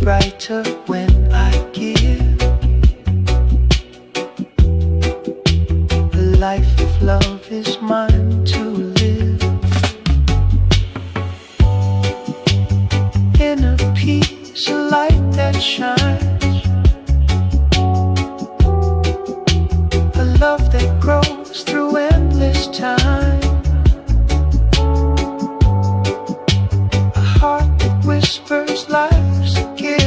brighter when I give. A life of love is mine to live. Inner peace, a light that shines, a love that grows through endless time, a heart that whispers life's a gift.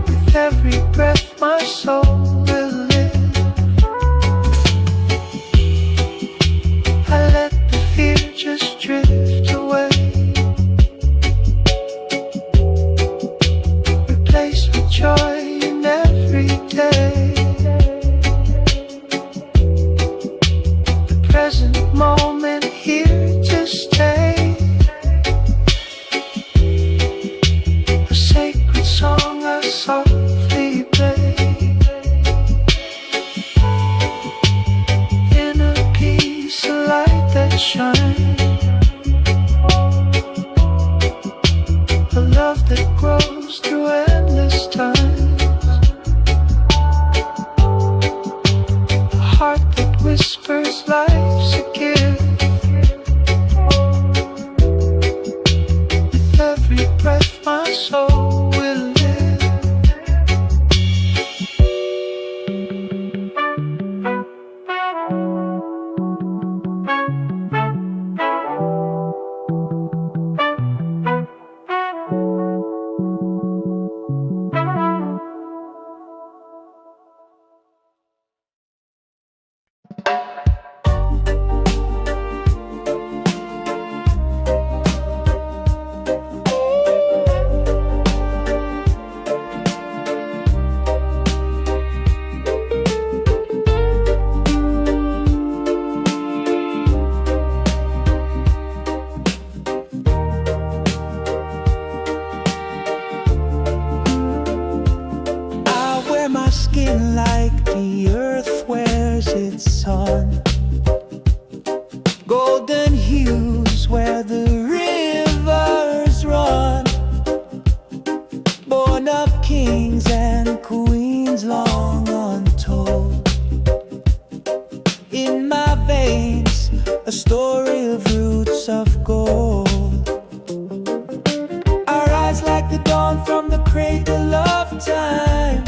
With every breath my soul will live. I let the fear just drift away, replaced with joy in every day. The present moment here to stay. A sacred song I softly play. Inner peace, a light that shines, a love that grows through endless times, a heart that whispers life's a gift. With every breath my soul will live. I wear my skin like the earth wears its sun, golden hues where the rivers run, born of kings and queens long untold. In my veins, a story of roots of gold. I rise like the dawn from the cradle of time.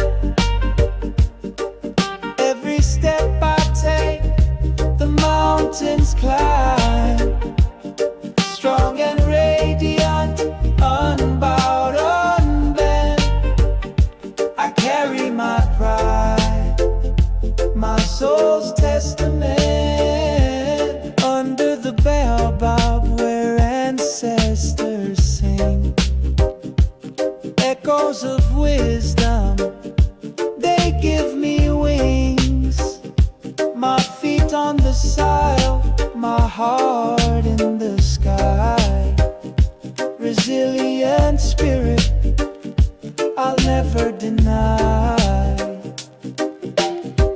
Every step I take, the mountains climb, strong and radiant, unbowed, unbent. I carry my pride, my soul's testament, under the baobab where ancestors sing. Echoes of wisdom, they give me wings. My feet on the soil, my heart in the sky. Resilient spirit, I'll never deny.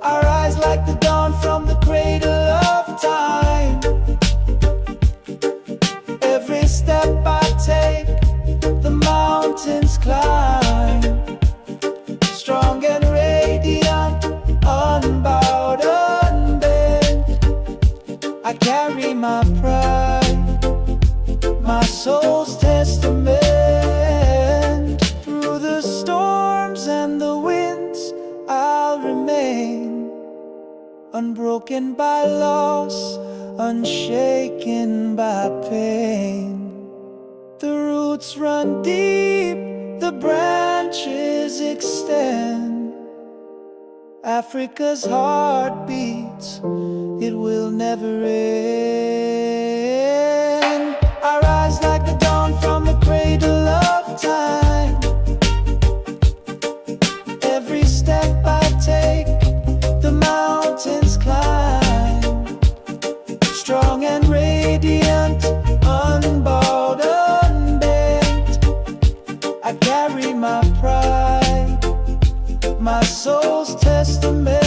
I rise like the dawn from the cradle of time. Every step I take, the mountains climb, strong and radiant, unbowed, unbent. I carry my pride, my soul's testament. Through the storms and the winds, I'll remain, unbroken by loss, unshaken by pain. The roots run deep, the branches extend. Africa's heart beats, it will never end. I rise like the dawn from the cradle of time. Every step I take, the mountains climb, strong and radiant, unbowed, unbent. I carry my pride, my soul's testament.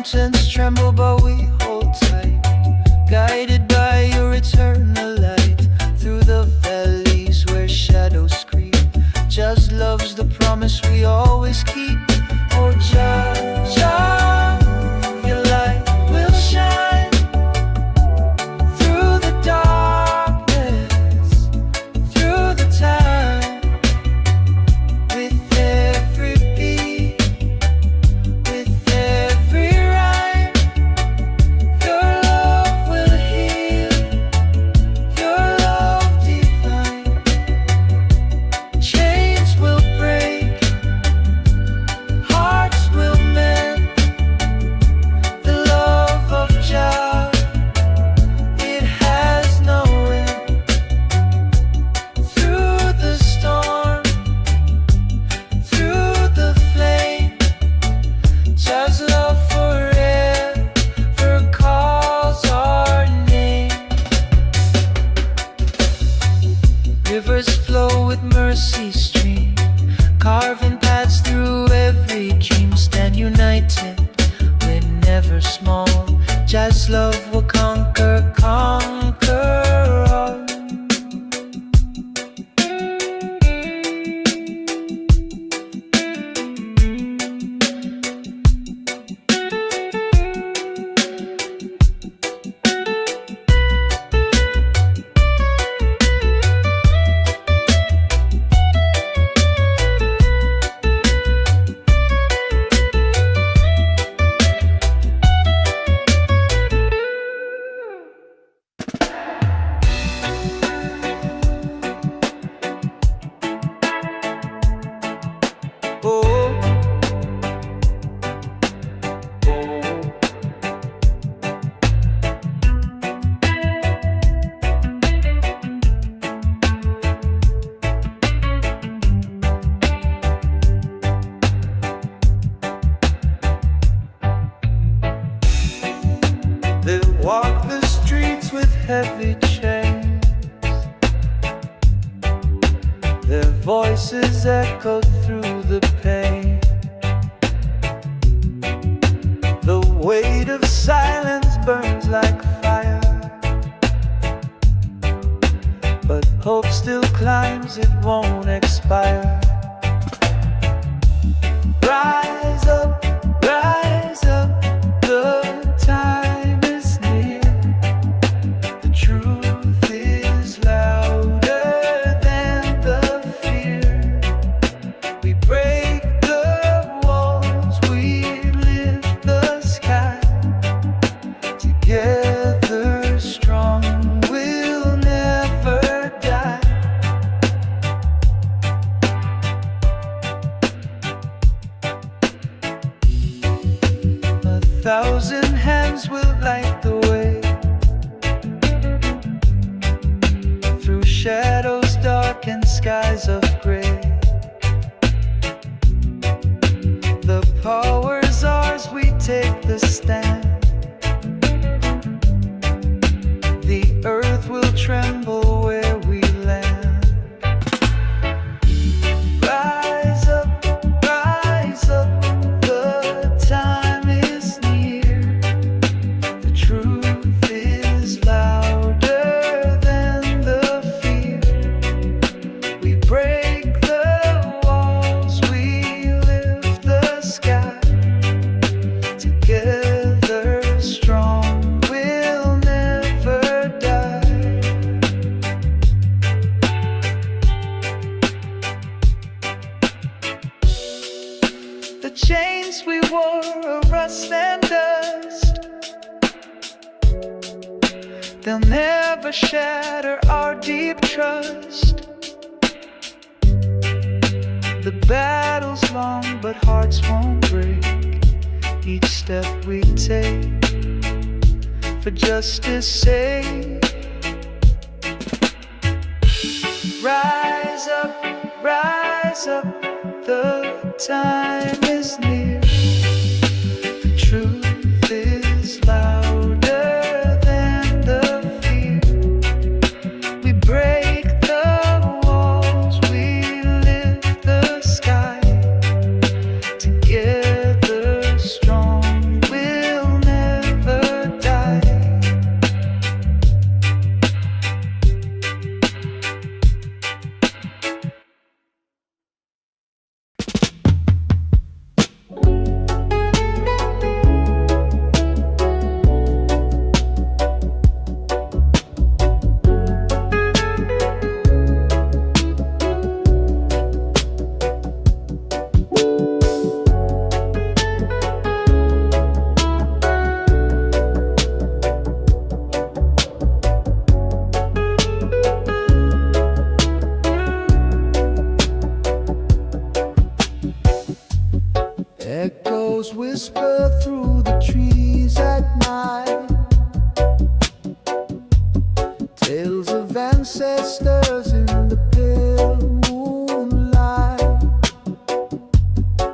mountains tremble, but we hold tight, guided by your eternal light. Through the valleys where shadows creep, just love's the promise we always keep. Oh, Jah, Jah, your light will shine through the darkness, through the time. With every beat, with every rhyme, your love will heal, your love divine. Chains will break, hearts will mend. The love of Jah, it has no end. Through the storm, through the flame, Jah's love forever calls our name. Rivers flow with mercy stream, carving paths through every dream. Stand united, we're never small. Jah's love will conquer, conquer all. Oh, they walk the streets with heavy chains, their voices echo through the pain. The weight of silence burns like fire, but hope still climbs, it won't expire. Rise up, the time is near. The truth is louder than the fear. We break the walls, we lift the sky. Together strong, we'll never die. A thousand hands will light the way through shadows dark and skies of gray. The power's ours, we take the stand. The earth will tremble where we land. Rise up, the time is near. The truth is louder than the fear. We break the walls, we lift the sky. Together strong, we'll never die. The chains we wore are rust and dust. They'll never shatter our deep trust. The battle's long, but hearts won't break. Each step we take for justice' sake. Rise up, the time is near. The truth is louder than the fear. We break the walls, we lift the sky. Together strong, we'll Ghosts whisper through the trees at night, tales of ancestors in the pale moonlight.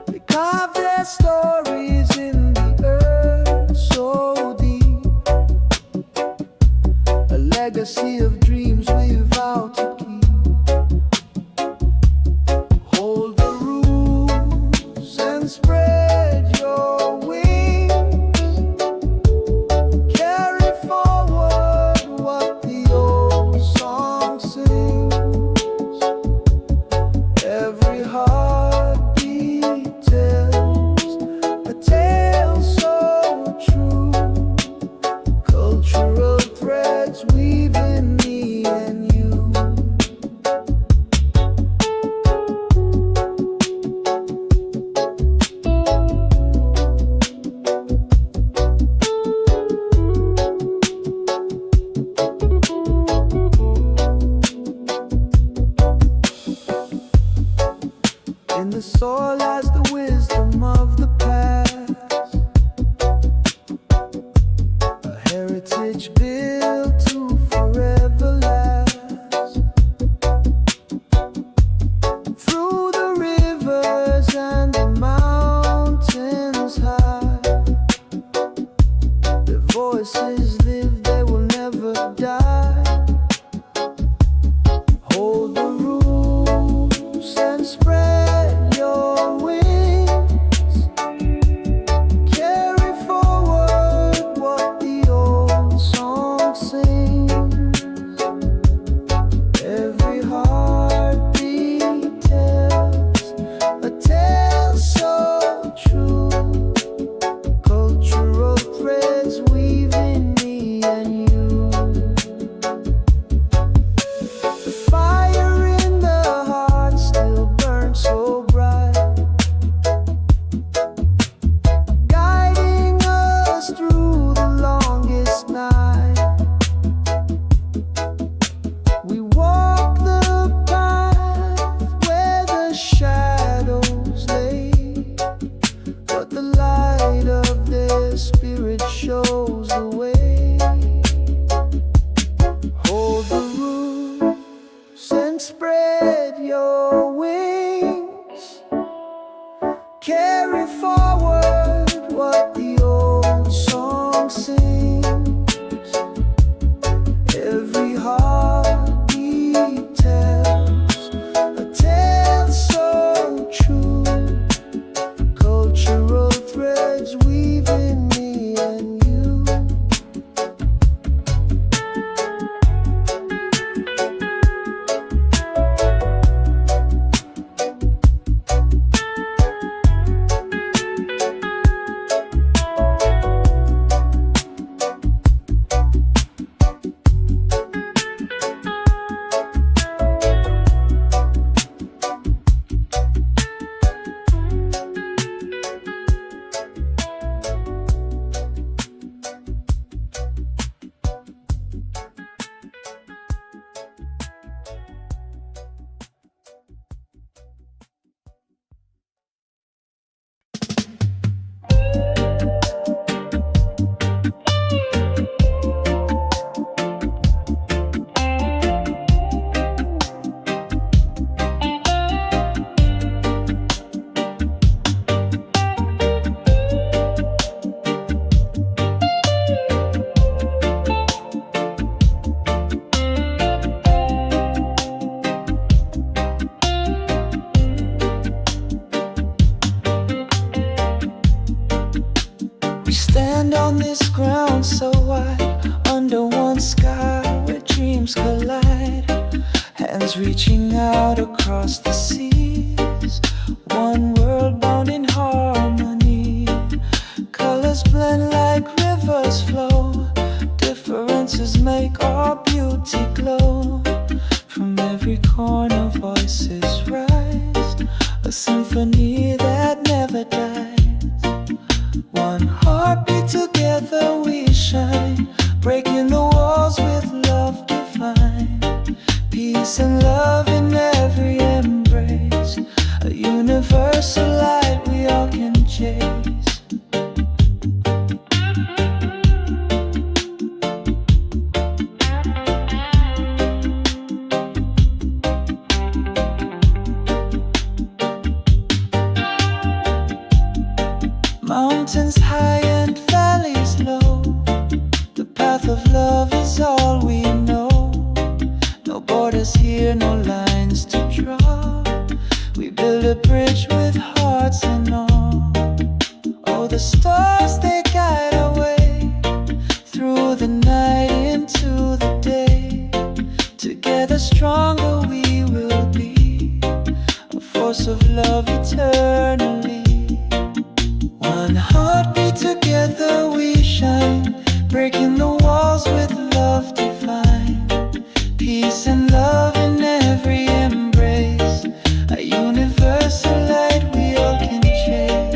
They carve their stories in the earth so deep, a legacy of dreams we vow to keep. Hold the rules and spread your wings. Carry forward what the old song sings. Every heartbeat tells a tale so true. Cultural threads weaving me and you. In the soil lies the wisdom of the past, a heritage built to forever last. Through the rivers and the mountains high, their voices live, they will never die. Hold the rules and spread your wings. Carry forward what the old song sings. Every heartbeat tells a tale so true. Cultural threads weaving me and you. The fire in the heart still burns so bright, guiding us through the longest night. We walk the path where the shadows lay, but the light of their spirit shows the way. Hold the roots and spread your wings. Carry forward what the old song sings. Every heartbeat tells a tale so true. Cultural threads weaving me and you. We stand on this ground so wide, under one sky where dreams collide. Hands reaching out across the seas, one world bound in harmony. Colors blend like rivers flow, differences make our beauty glow. From every corner voices rise, a symphony that never dies. One heartbeat, together we shine, breaking the walls with love divine. Peace and love in every embrace. Mountains high and valleys low, the path of love is all we know. No borders here, no lines to draw. We build a bridge with hearts in awe. Oh, the stars, they guide our way through the night into the day. Together stronger we will be, a force of love eternally. One heartbeat, together we shine, breaking the walls with love divine. Peace and love in every embrace, a universal light we all can chase.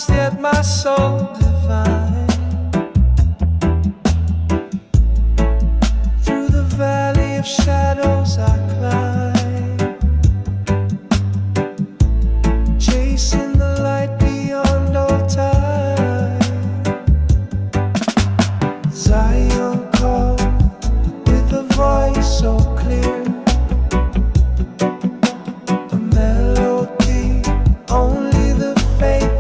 Yet my soul divine. Through the valley of shadows I climb, chasing the light beyond all time. Zion called with a voice so clear, a melody only the faithful.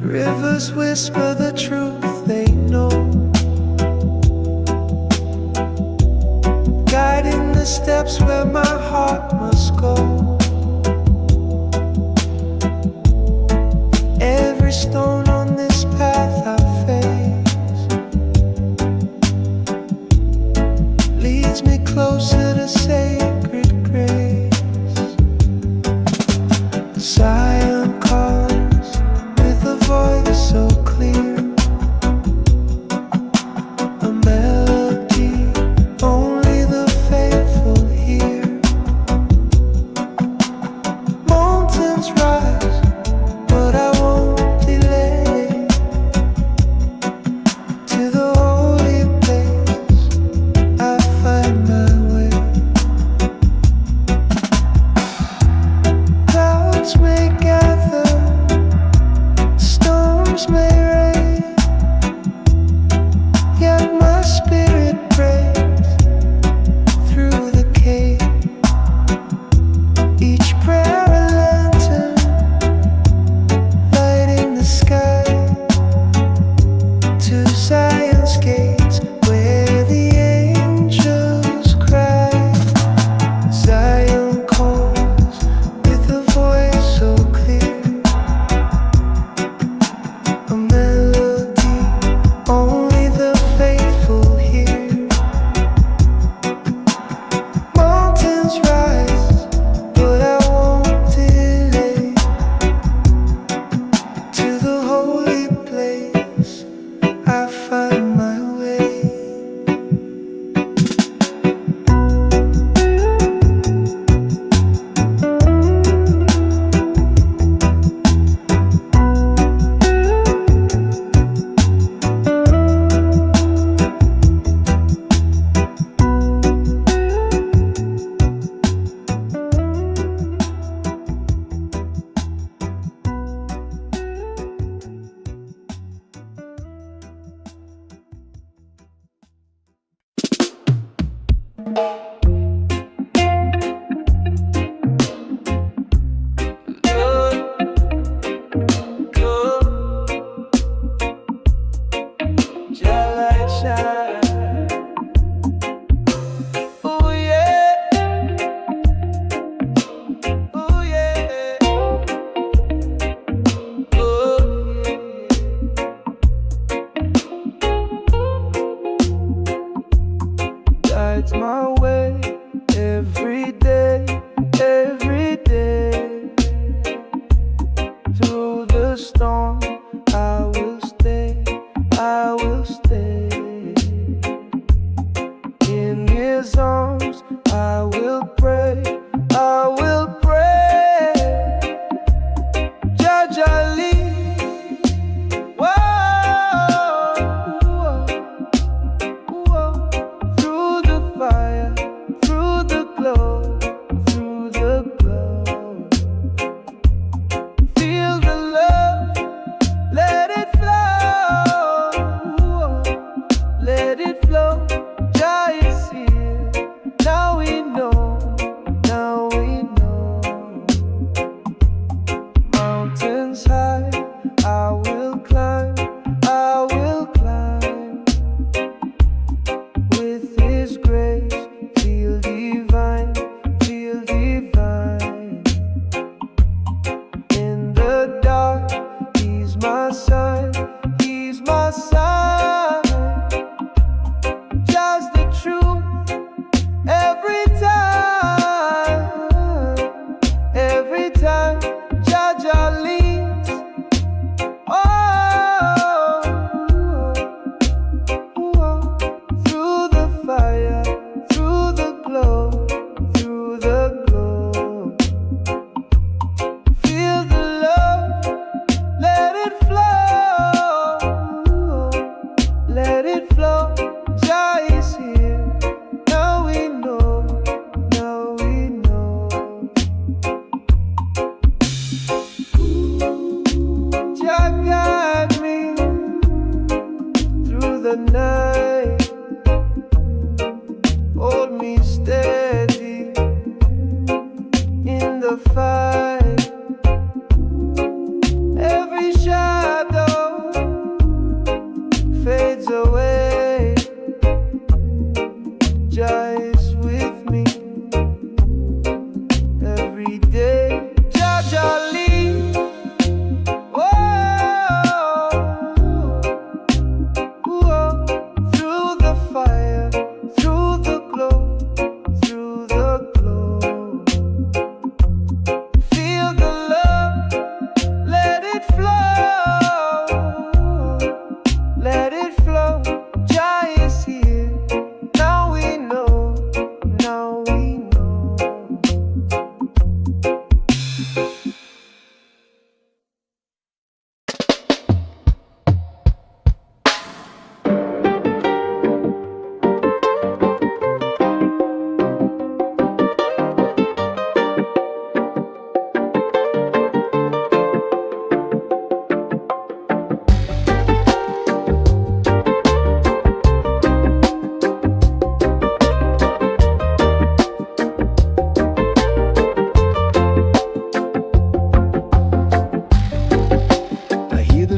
Rivers whisper the truth they know, guiding the steps where my heart must go. Every stone on this path I face leads me closer to sacred grace. Zion calls with a voice so clear, a melody only the faithful hear. Mountains rise, but I won't delay. To the holy place I find my way. Clouds may gather, storms may rain, yet my spirit prays through the cave. Each prayer a lantern,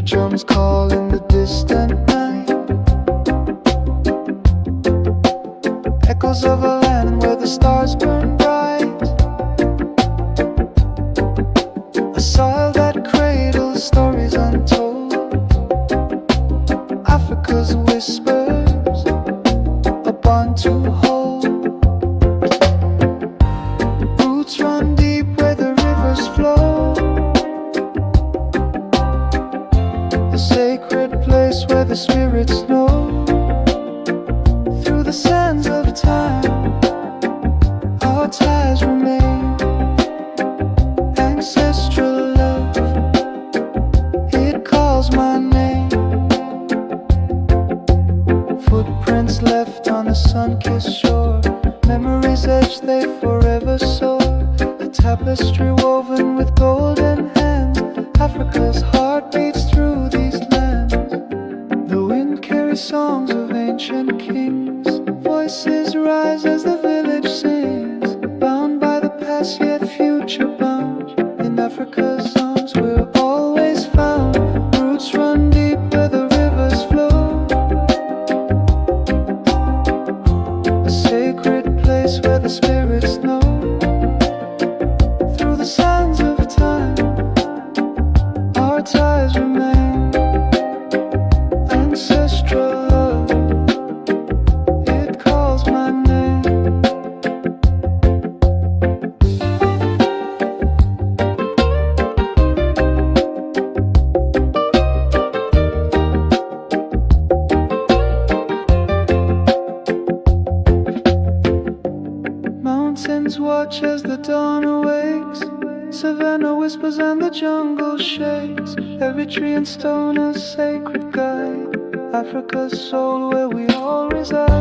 drums call in the distant night. Echoes of a land where the stars burn bright. A soil that cradles stories untold. Africa's whispers, a bond to hold. Roots run deep where the rivers flow. The sacred place where the spirits know. Through the sands of time, our ties remain. Ancestral love, it calls my name. Footprints left on a sun-kissed shore. Memories etched, they forever soar. A tapestry woven with golden hands. Africa's heart beats through these lands. The wind carries songs of ancient kings. Voices rise as the village sings. Bound by the past yet future bound. In Africa's arms we're always found. Roots run deep where the rivers flow. A sacred place where the spirits know. Through the sands of time, our ties remain. Ancestral love, it calls my name. Mountains watch as the dawn awakes. Savannah whispers and the jungle shakes. Every tree and stone a sacred guide. Africa's soul where we all reside.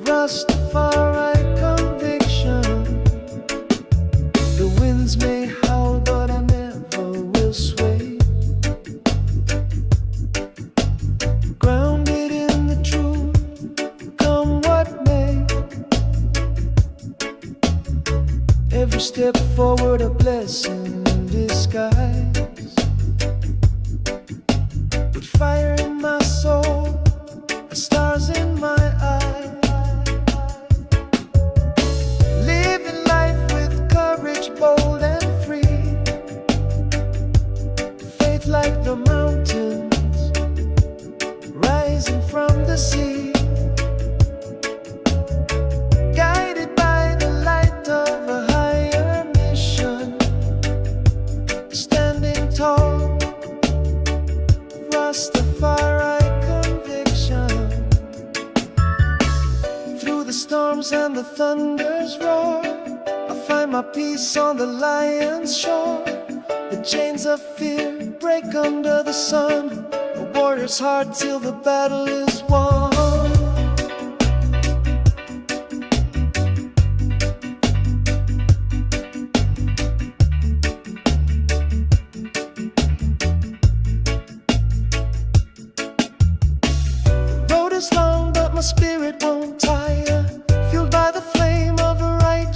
Rastafari conviction. The winds may howl, but I never will sway. Grounded in the truth, come what may. Every step forward a blessing in disguise. With fire in my soul, stars in my eyes. Living life with courage, bold and free. Faith like the mountains, rising from the sea. Guided by the light of a higher mission. Standing tall, Rastafari conviction. Through the storms and the thunder's roar, I find my peace on the lion's shore. The chains of fear break under the sun. A warrior's heart till the battle is won.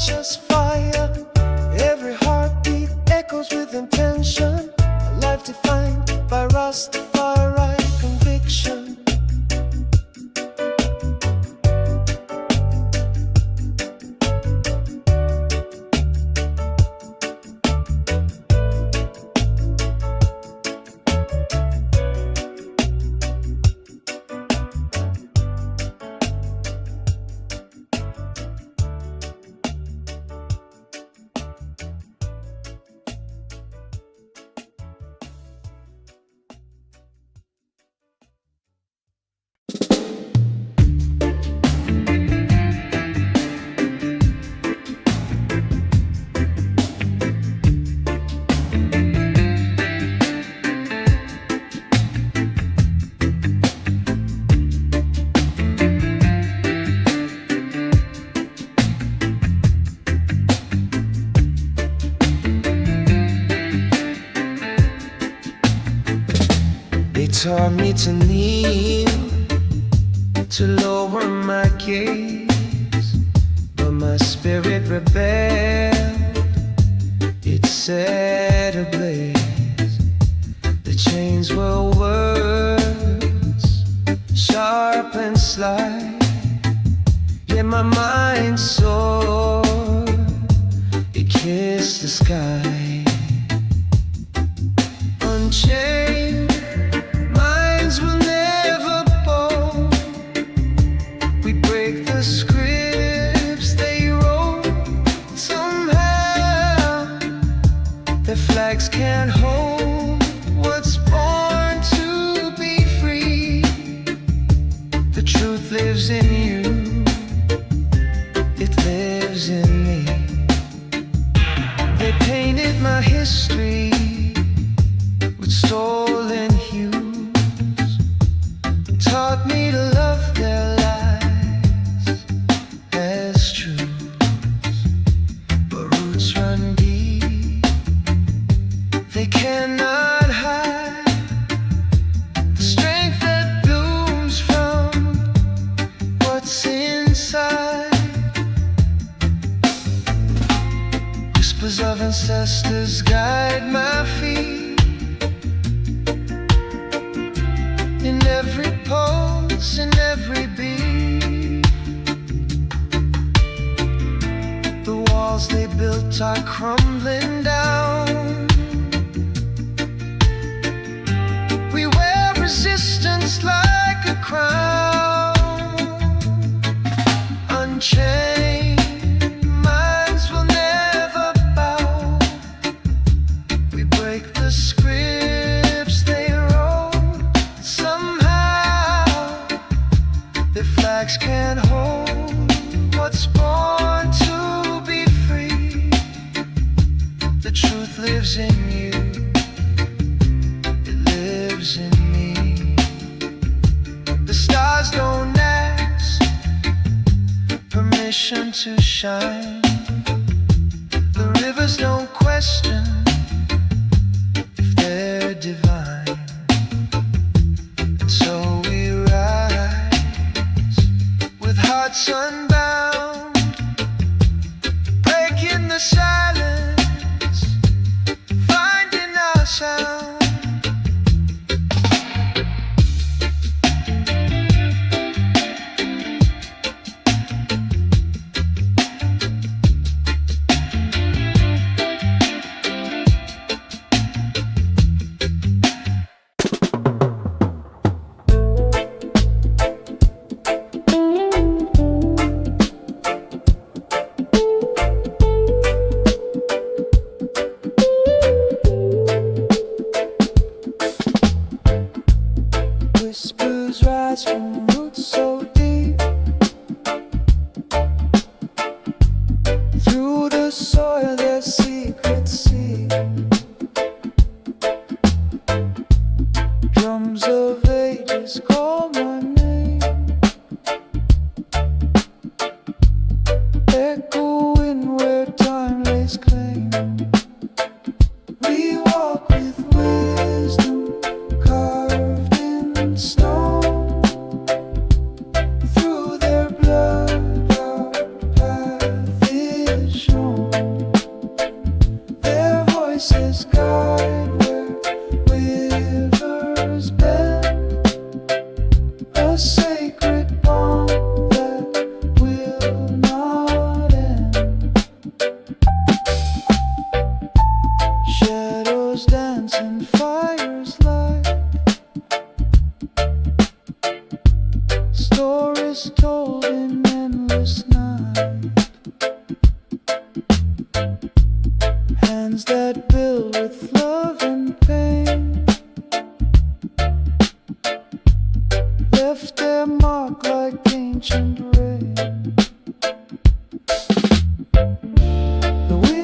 righteous fire. Every heartbeat echoes with intention. A life defined by Rastafari conviction. Taught me to kneel, to lower my gaze, but my spirit rebelled, it set ablaze. The chains were words, sharp and sly, yet my mind soared, it kissed the sky. Unchained will never bow. We break the scripts they wrote. Somehow their flags can't hold what's born to be free. The truth lives in you, it lives in me. They painted my history with stolen hues, taught me to love their lies as truths, but roots run deep, they cannot hide the strength that blooms from what's inside. Whispers of ancestors guide my feet, in every pulse, in every beat. The walls they built are crumbling down. We wear resistance like a crown. Unchained minds will never bow. We break the scripts they wrote. Somehow their flags can't hold what's born to be free. The truth lives in you, it lives in me. The stars don't ask permission to shine. The rivers don't question if they're divine. And so we rise with hearts unbound, breaking the silence, finding our sound. Whispers rise from roots so deep, through the soil their secrets see. Drums of ages call my name, echoing where time lays claim. We walk with wisdom carved in stone. Through their blood our path is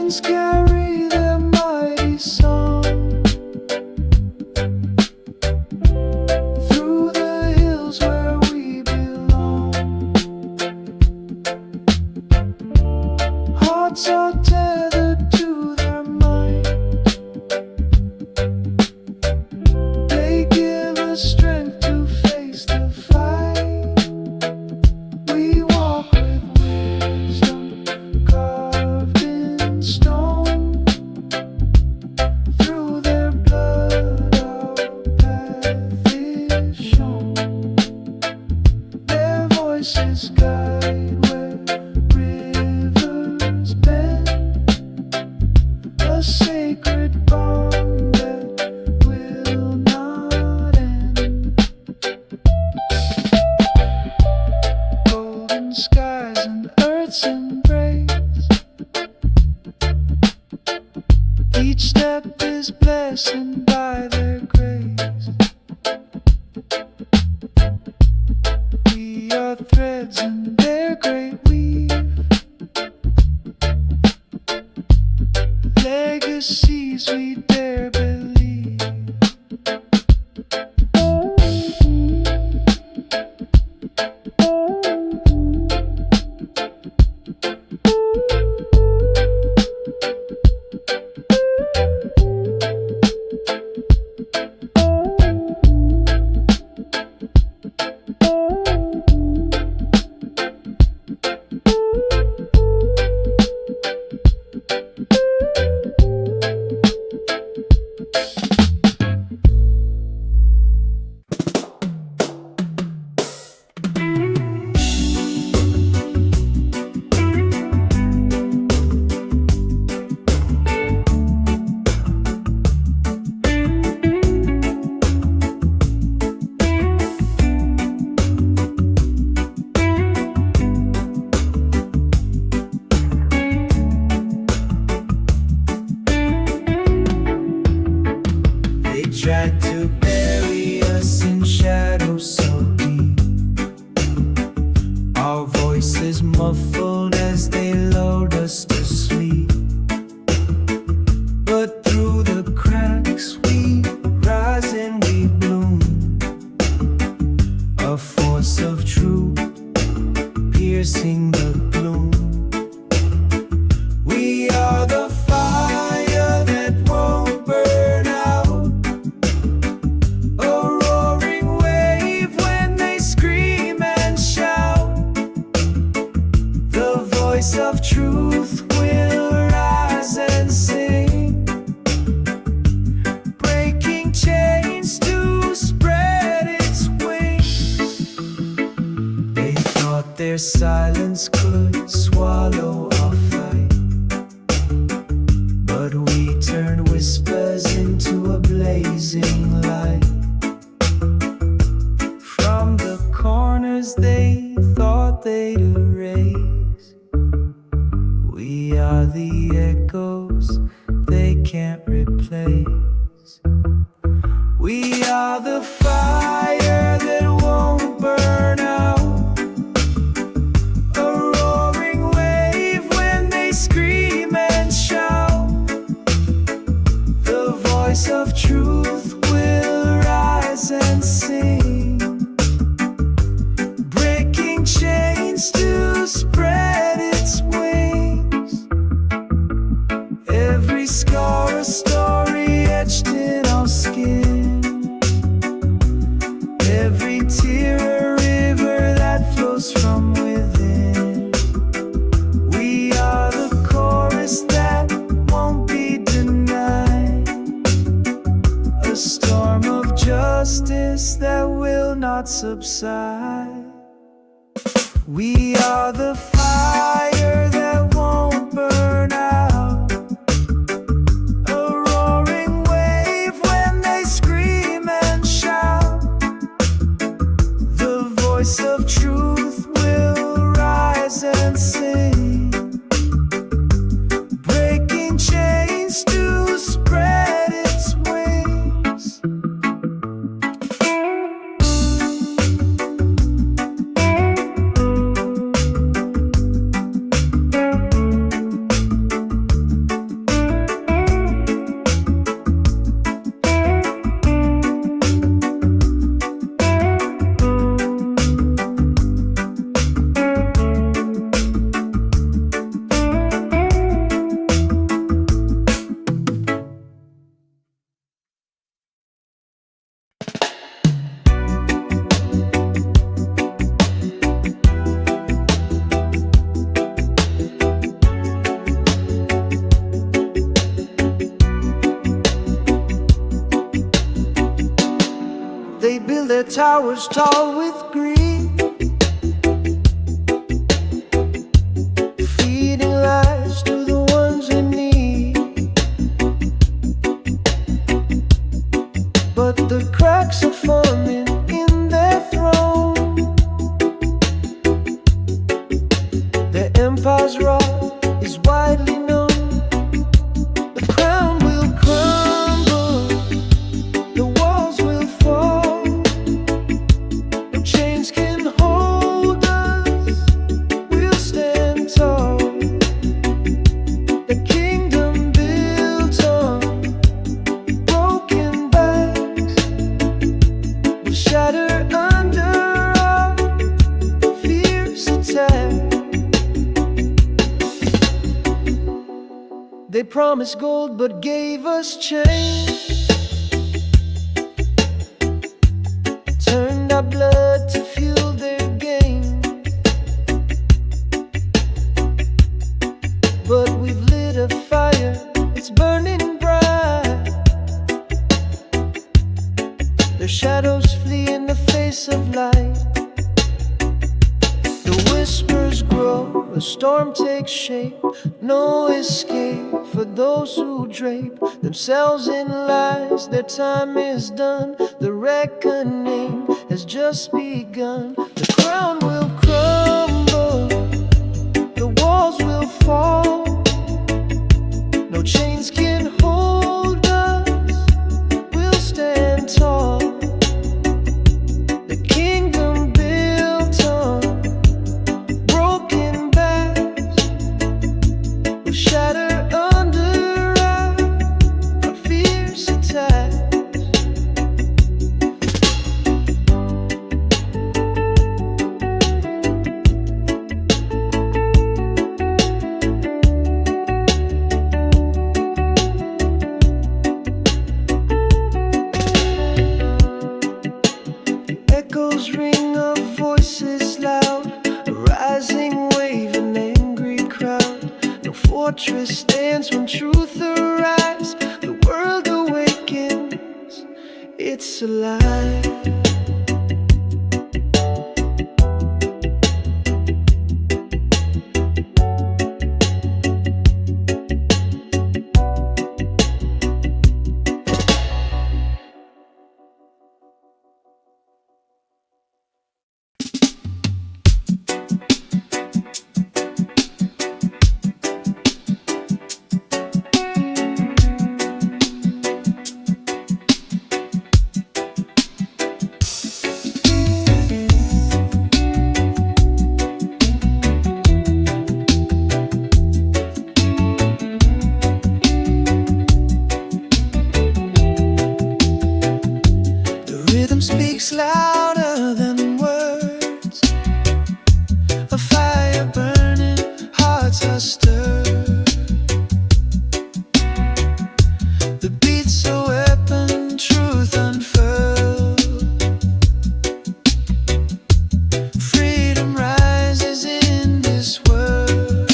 winds carry their mighty song through the hills where we belong. Hearts are tethered to their mind. They give us strength to face the fight. We walk with wisdom carved in stone. Through their blood our path is shown. Their voices guide where rivers bend. A sacred bond that will not end. Golden skies and earth's embrace. Each step is blessed by their grace. We are threads in their great weave. Legacies we dare believe. Tried to bury us in shadows so deep. Our voices muffled as they lulled us to sleep. But through the cracks we rise and we bloom. A force of truth piercing the gloom. We are the fire that won't burn out. Of truth will rise and sing, breaking chains to spread its wings. They thought their silence could swallow our fight, but we turned whispers into a blazing light. From the corners they thought they'd erase, we are the echoes they can't replace. We are the fire that won't burn out. A roaring wave when they scream and shout. The voice of truth will rise and sing, breaking chains to spread its wings. Every scar a story etched in our skin. Every tear a river that flows from within. We are the chorus that won't be denied. A storm of justice that will not subside. We are the fire that won't burn out. A roaring wave when they scream and shout. The voice of truth will rise and sing, breaking chains to spread its wings. towers tall with green, feeding lives to the ones in need. But the cracks are forming in their throne. Their empire's rot is widely known. The crown will crumble, the walls will fall. No chains can hold us, we'll stand tall. The kingdom built on broken backs will shatter under our fierce attack. They promised gold but gave us chains, turned our blood to fuel their gain. But we've lit a fire, it's burning bright. Their shadows flee in the face of light. The whispers grow, a storm takes shape. No escape for those who drape themselves in lies. Their time is done, the reckoning has just begun. The crown will crumble, the walls will fall. No chains can hold us, we'll stand tall. The kingdom built on broken backs will shatter under our fierce attacks. Echoes ring of voices loud, a rising wave, an angry crowd. No fortress stands when truth arrives. The world awakens, it's alive. Speaks louder than words. A fire burning, hearts are stirred. The beat's a weapon, truth unfurled. Freedom rises in this world.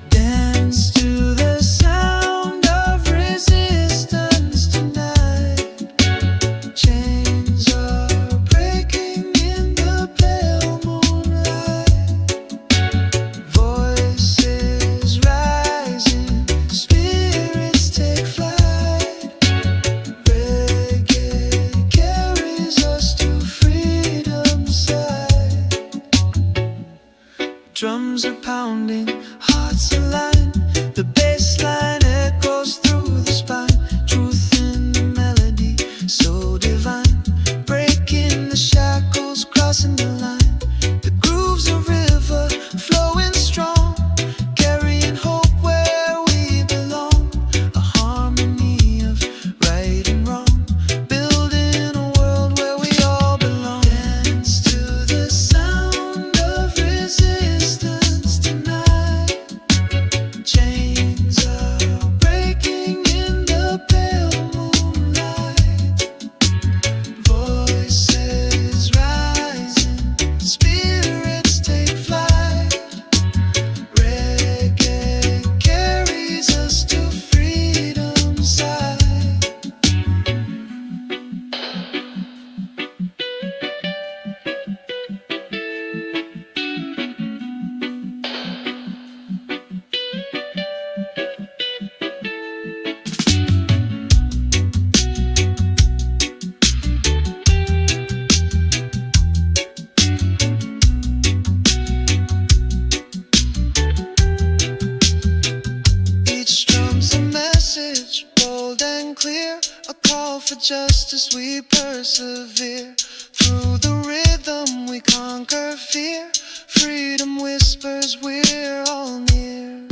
Dance to the sound of resistance tonight. Chains are breaking in the pale moonlight. Voices rising, spirits take flight. Reggae carries us to freedom's side. Drums are pounding, hearts align. The bass line echoes through the spine. Truth in the melody, so divine. Breaking the shackles, crossing the line. The groove's a river, flowing strong. Carrying hope where we belong. A harmony of right and wrong. Building a world where we all belong. Dance to the sound of resistance tonight. justice we persevere. Through the rhythm we conquer fear. Freedom whispers we're all near.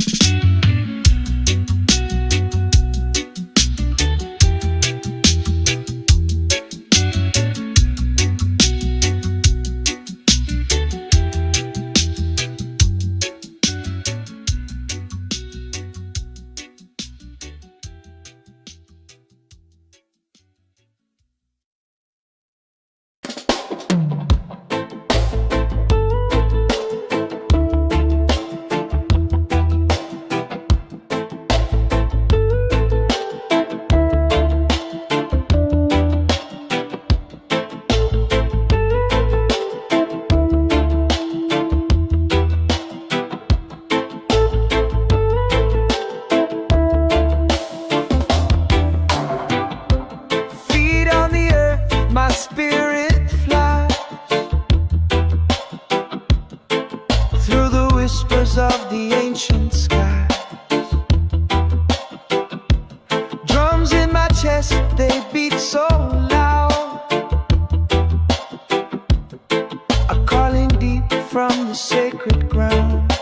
Of the ancient skies, drums in my chest, they beat so loud, are calling deep from the sacred ground.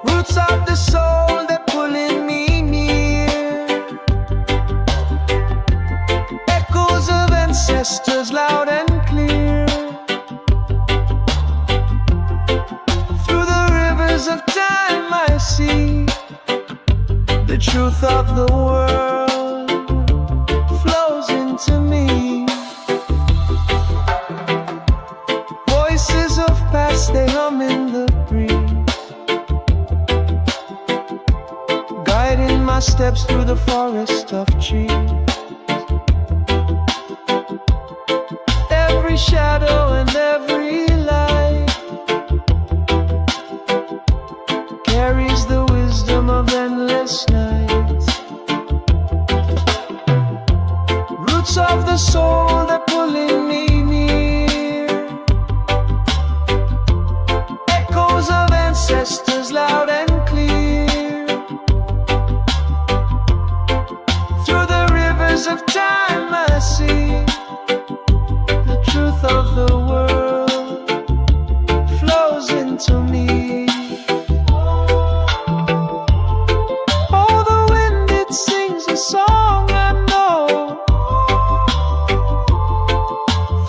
Roots of the soul, they're pulling me near. Echoes of ancestors loud and clear. Of time I see the truth of the world flows into me. Voices of past, they hum in the breeze, guiding my steps through the forest of trees. Every shadow and every light carries the wisdom of endless nights. Roots of the soul, they're pulling me near. Echoes of ancestors loud and clear. Through the rivers of time I see the truth of the world flows into me. Song I know,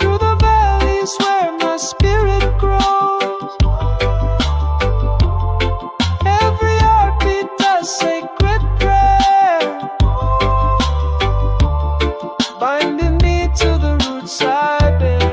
through the valleys where my spirit grows. Every heartbeat does sacred prayer, binding me to the roots I bear.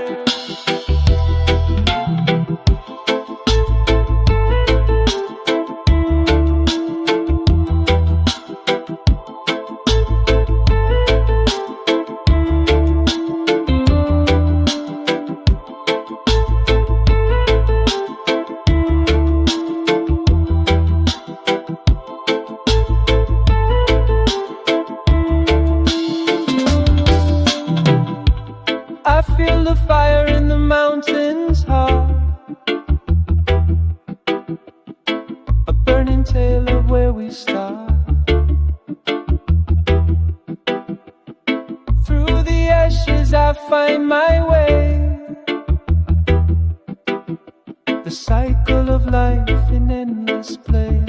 I feel the fire in the mountains heart, a burning tale of where we start. Through the ashes I find my way, the cycle of life in endless play.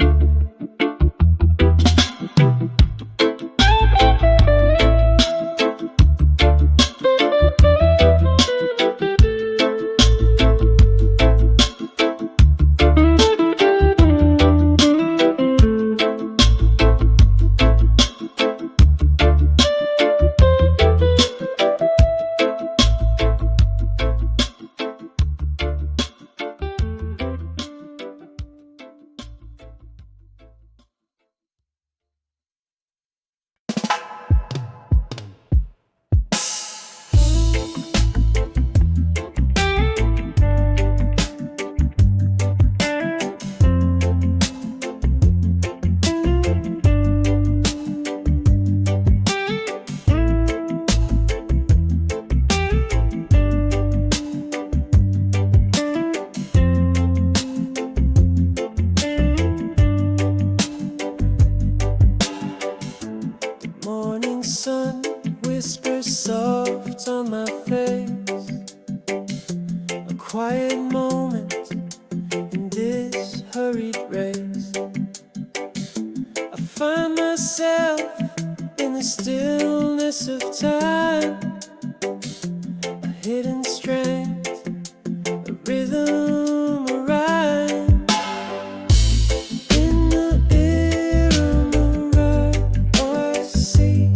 quiet moment in this hurried race, I find myself in the stillness of time, a hidden strength, a rhythm, a rhyme. In the ear of I see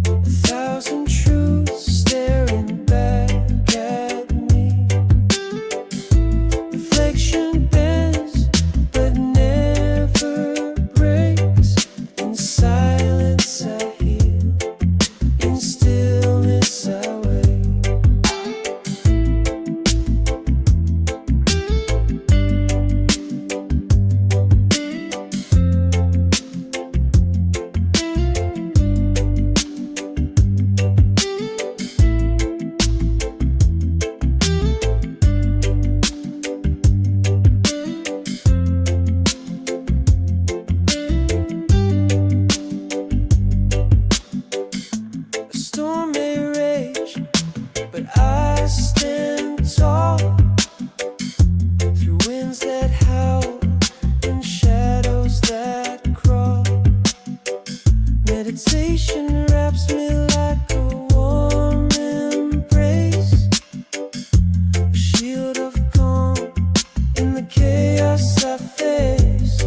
1,000 truths staring back at me. Reflection bends but never breaks. In silence I hear, in stillness I wait. A storm may rage, but I stand tall through winds that howl and shadows that crawl. Meditation wraps me like a warm embrace, a shield of calm in the chaos I face.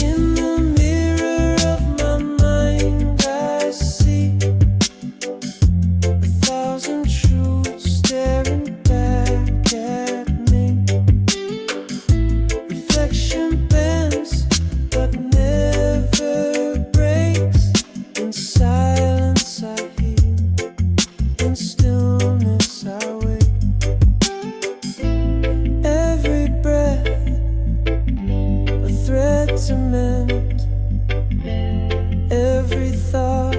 In the mirror of my mind I see 1,000 truths staring back at me. Reflection bends but never breaks. In silence I hear, in stillness I wait. Every breath a thread to mend, every thought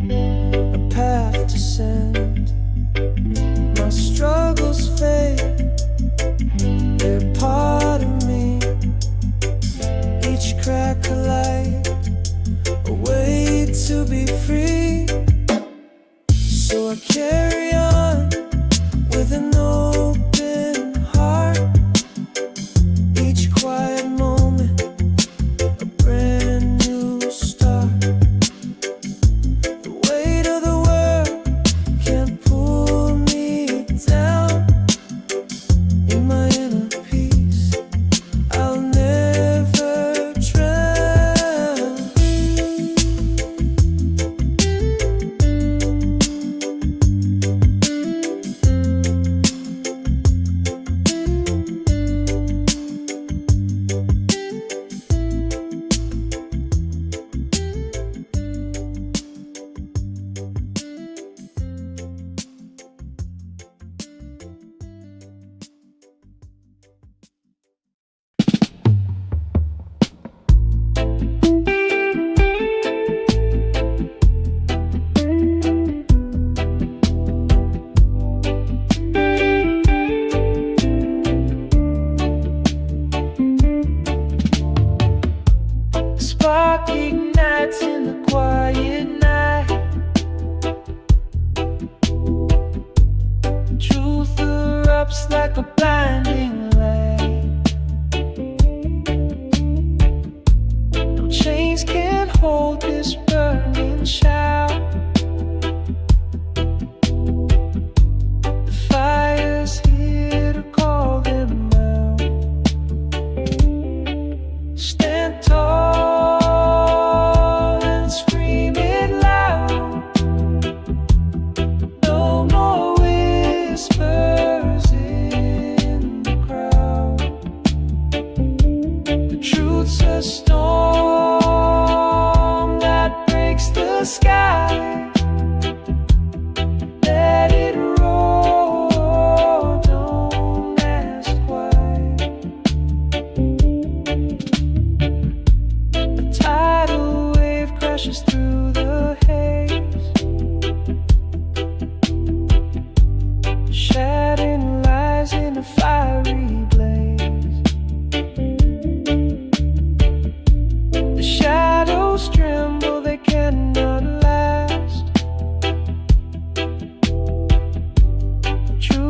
a path to send. My struggles fade, they're part of me. Each crack a light, a way to be free. So I carry on with an open heart. Each quiet moment, a brand new start. The weight of the world can't pull me down. In my inner peace, I'll never drown.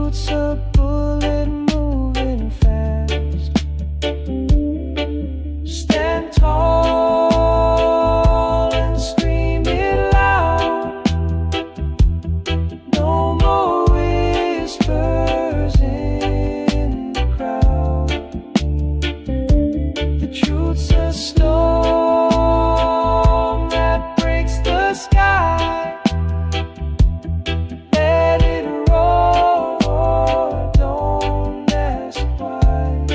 truth's a bullet moving fast. Stand tall and scream it loud. No more whispers in the crowd. The truth's a storm that breaks the sky. Let it roar, don't ask why.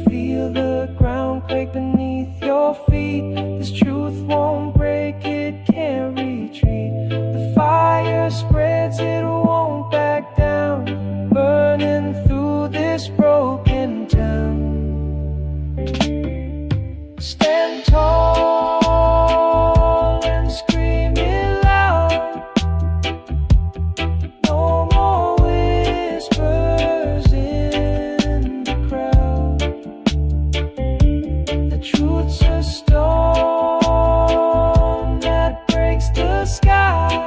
Feel the ground quake beneath your feet. This truth won't break, it can't retreat. The fire spreads, it won't back down. Burning through this broken town. Stand tall and scream it loud. No more whispers in the crowd. The truth's a storm that breaks the sky.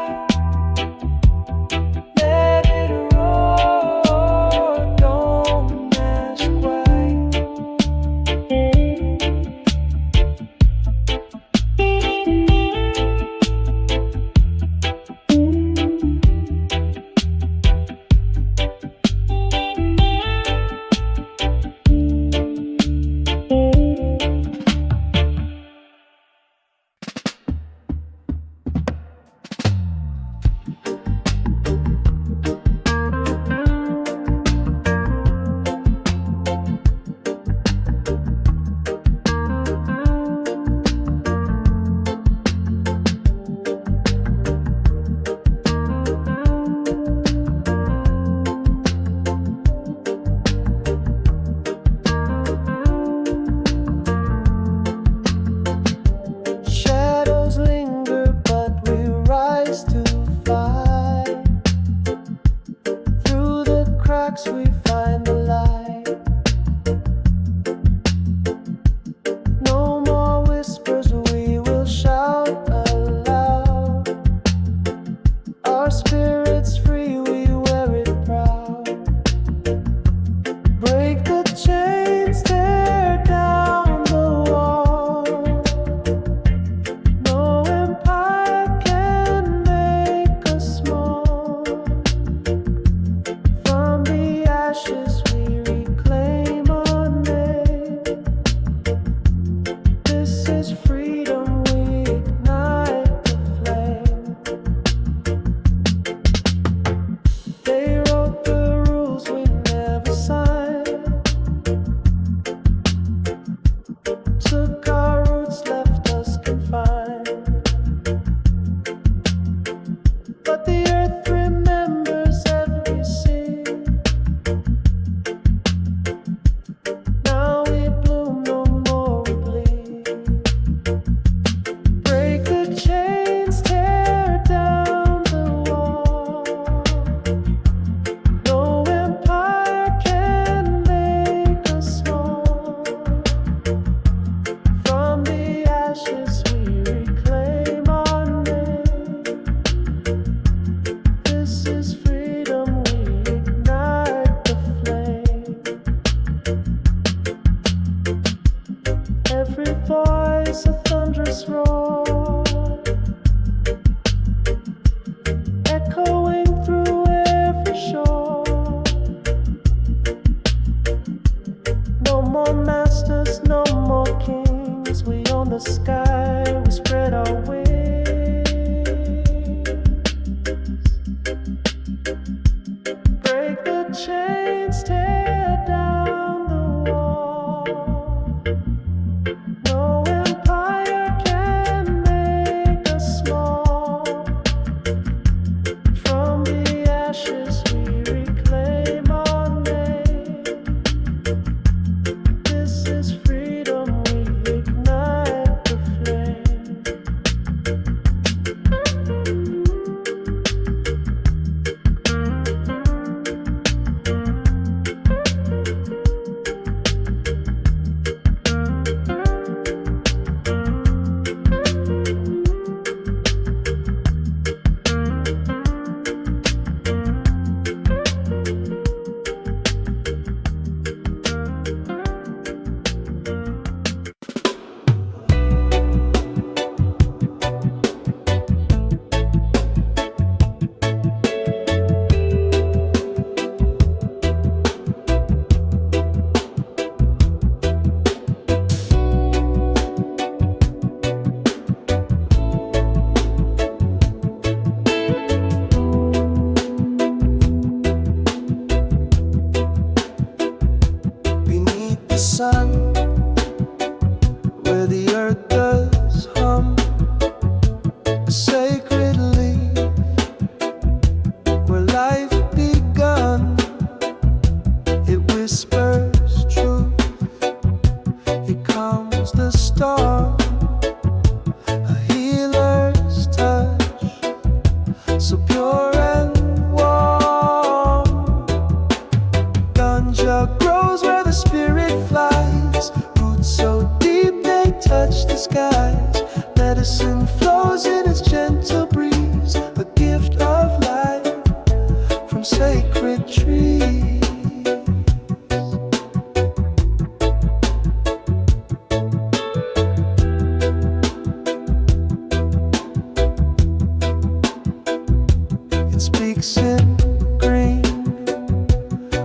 mixing green,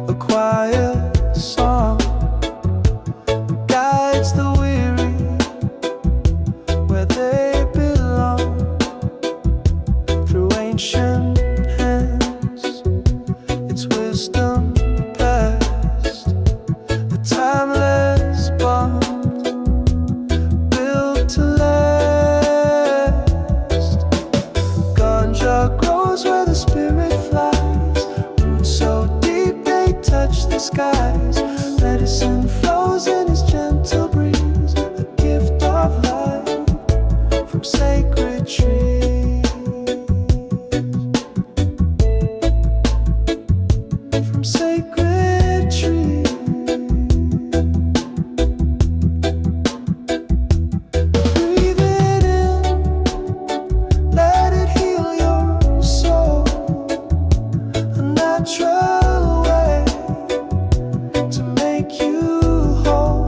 a quiet song guides the weary where they belong. Through ancient hands, its wisdom past, the timeless bond built to last. Ganja grows where the spirit flies, roots so deep they touch the skies. Medicine flows in its gentle breeze, a gift of life from sacred trees. From sacred trees. Breathe it in, let it heal your soul. A natural way to make you whole.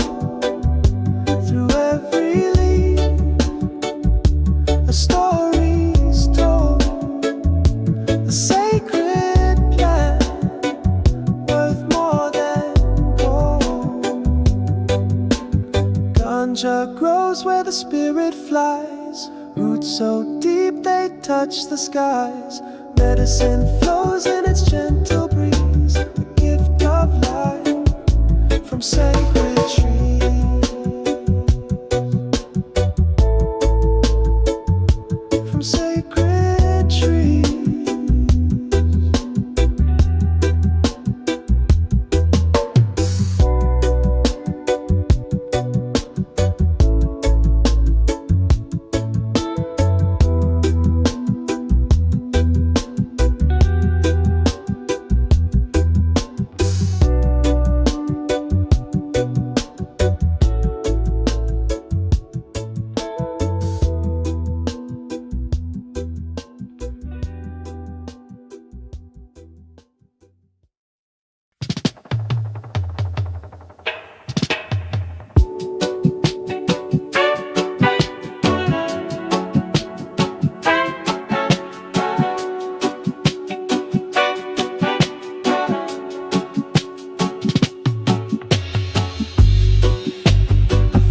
Through every leaf, a story's told. A sacred plant worth more than gold. Ganja grows where the spirit flies, roots so deep they touch the skies. Medicine flows in its gentle breeze, a gift of life from sacred trees. From sacred trees.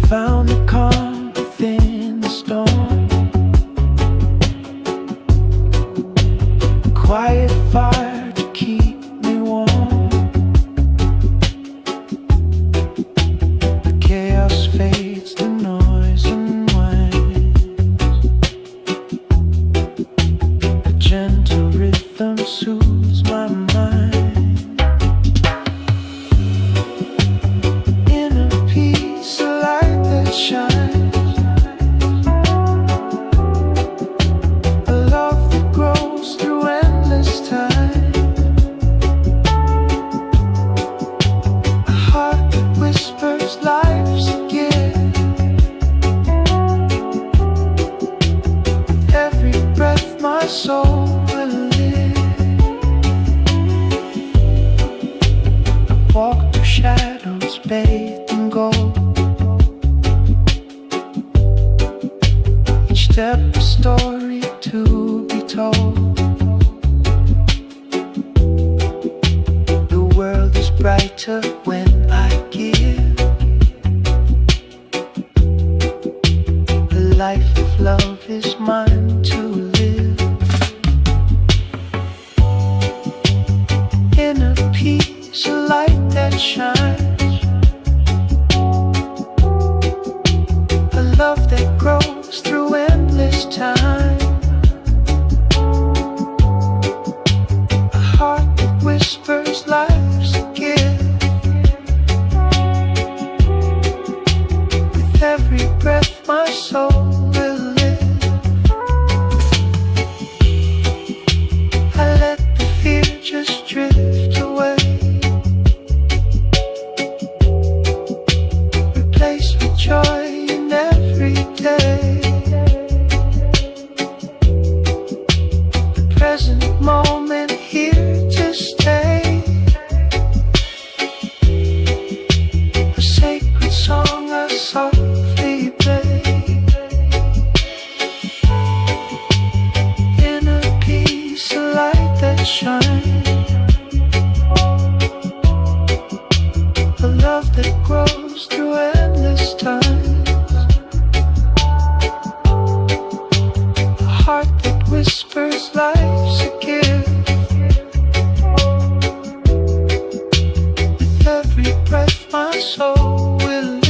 Found a calm within the storm, a quiet fire to keep me warm. The chaos fades, the noise unwinds, a gentle rhythm soothes my mind. Inner peace, a light that shines, a love that grows through endless time, a heart that whispers life's a gift. With every breath my soul will live. I walk through shadows bathed in gold, each step a story to be told. The world is brighter when I give a life of love is mine to live. Inner peace, a light that shines, a love that grows through endless time, a heart that whispers life's a gift. shine. A love that grows through endless times. A heart that whispers life's a gift. With every breath my soul will live.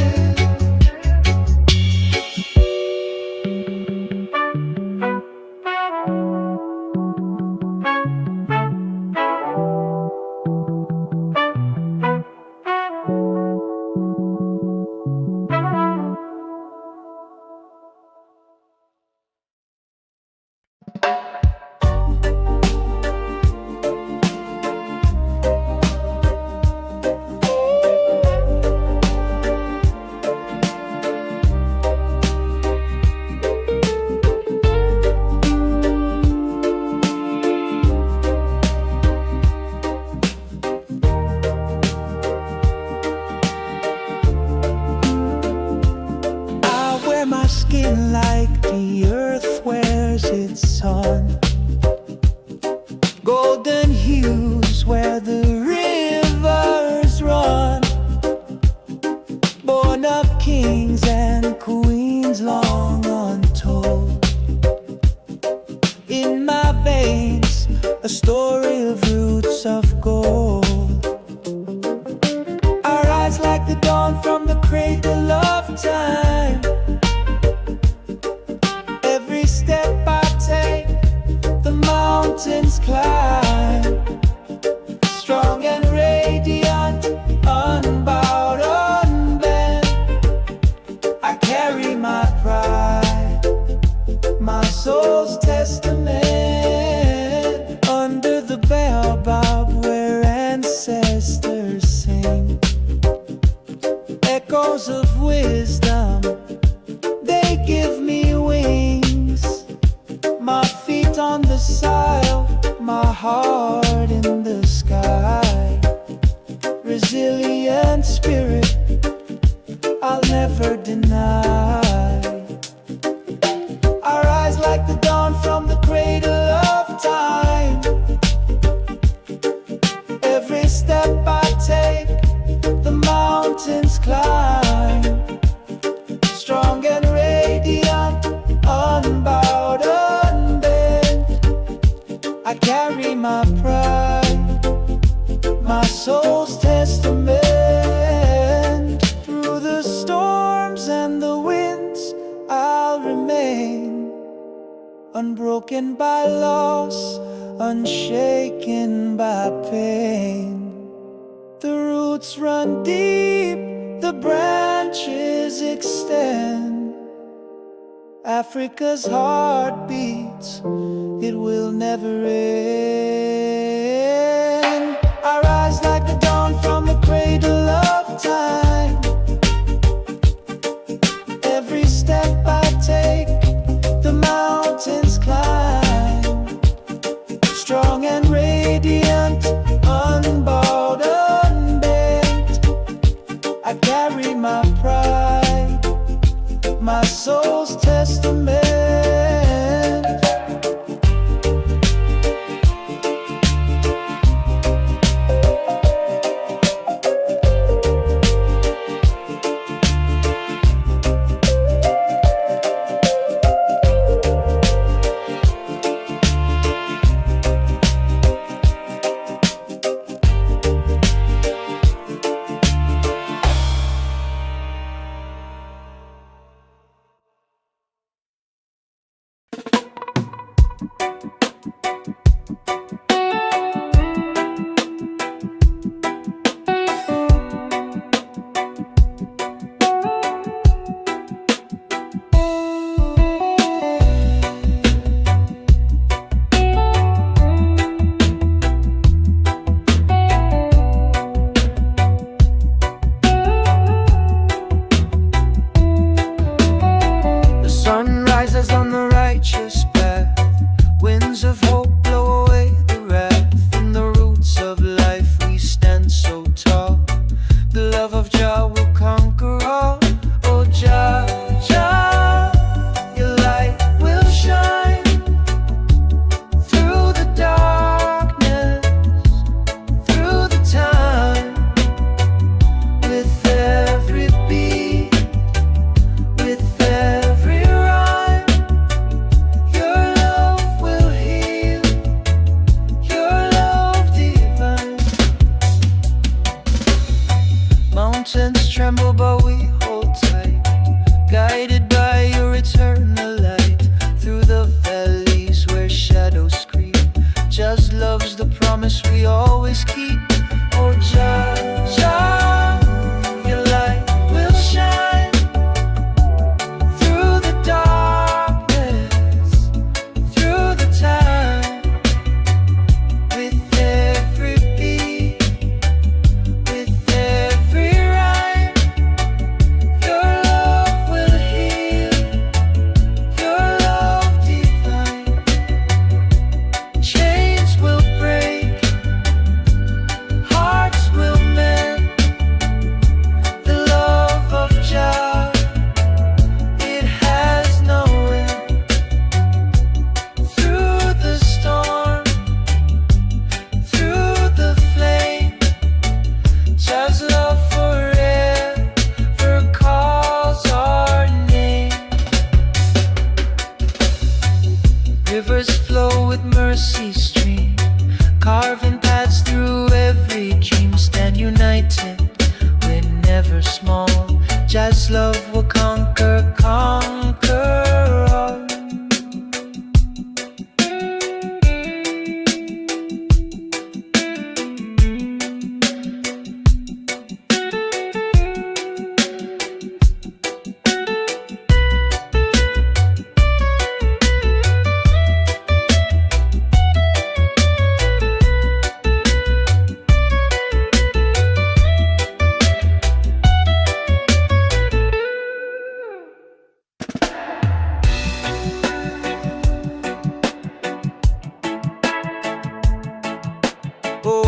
My skin like the earth wears its sun. Golden hues where the rivers run. Born of kings and queens long untold. In my veins, a story of roots of gold. I rise like the dawn from the cradle of time. Step I take, the mountains climb. Strong and radiant, unbowed, unbent. I carry my pride, my soul's testament. Under the baobab where ancestors sing. Echoes of wisdom, they give me wings. My feet on the soil, my heart in the sky. Resilient spirit, I'll never deny. I rise like the dawn from the cradle of time. Every step I take, the mountains climb. Strong and radiant, unbowed, I carry my pride, my soul's testament. Through the storms and the winds, I'll remain. Unbroken by loss, unshaken by pain. The roots run deep, the branches extend. Africa's heart beats, it will never end. I rise like the dawn from the cradle of time. Every step I take, the mountains climb. Strong and radiant, unbowed, unbent. I carry my pride, my soul's testament. promise we always keep. Oh Jah, Jah, your light will shine through the darkness, through the time. With every beat, with every rhyme, your love will heal, your love divine. Chains will break, hearts will mend. The love of Jah, it has no end. Through the storm, through the flame, Jah's love forever calls our name. Rivers flow with mercy stream, carving paths through every dream. Stand united, we're never small. Jah's love will conquer, conquer all. Oh,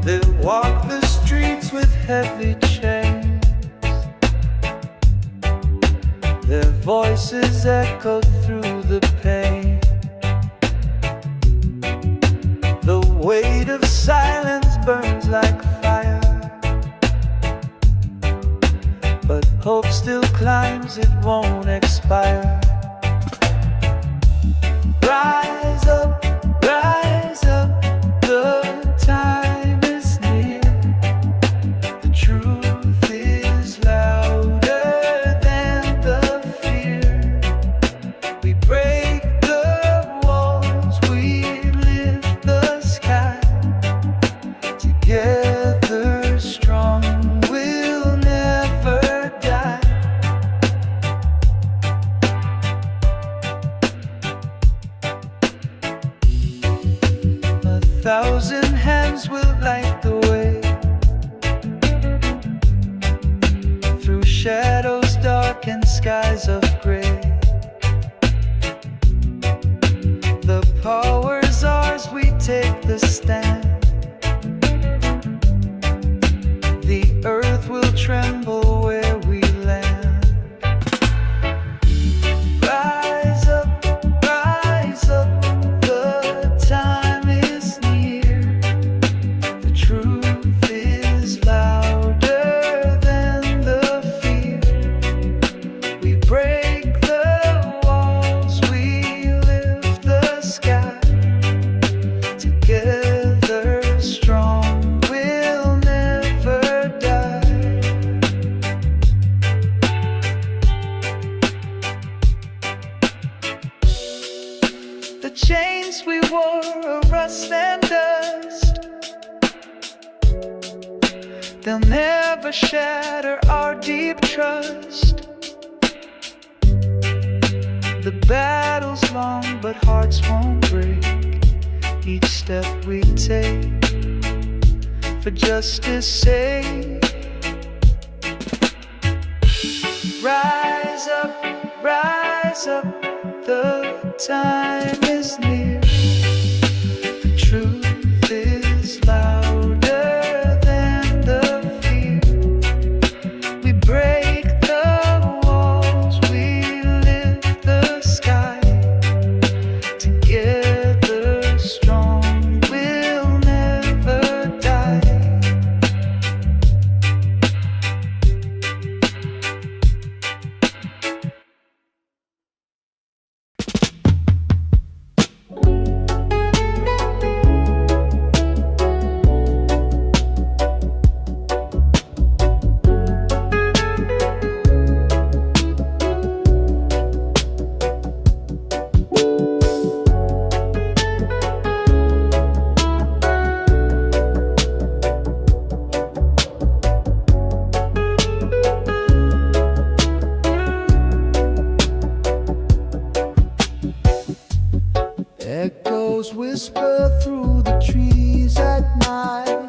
they walk the streets with heavy chains, their voices echo through the pain. The weight of silence burns like fire, but hope still climbs, it won't expire. Rise up, the time is near. The truth is louder than the fear. We break the walls, we lift the sky. Together strong, we'll never die. A thousand hands will light the way through shadows dark and skies of gray. The power's ours, we take the stand. The earth will tremble where we land. Rise up, the time is near. The truth is louder than the fear. We break the walls, we lift the sky. Together strong, we'll never die. The chains we wore are rust and dust. They'll never shatter our deep trust. The battle's long, but hearts won't break. Each step we take for justice' sake. Rise up, the time is near. The truth is louder than the fear. We break the walls, we lift the sky. Together strong, we'll never die. whisper through the trees at night.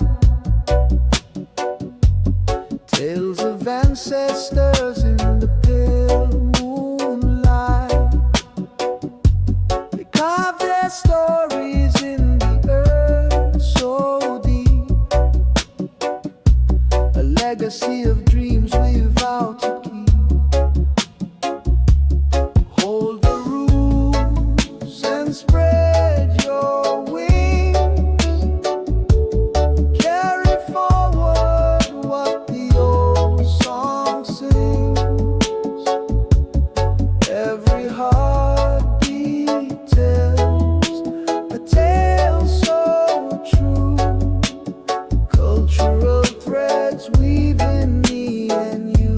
Tales of ancestors in the pale moonlight. They carve their stories in the earth so deep. A legacy of dreams we vow to keep. Hold the rules and spread your wings. Carry forward what the old song sings. Every heartbeat tells a tale so true. Cultural threads weaving me and you.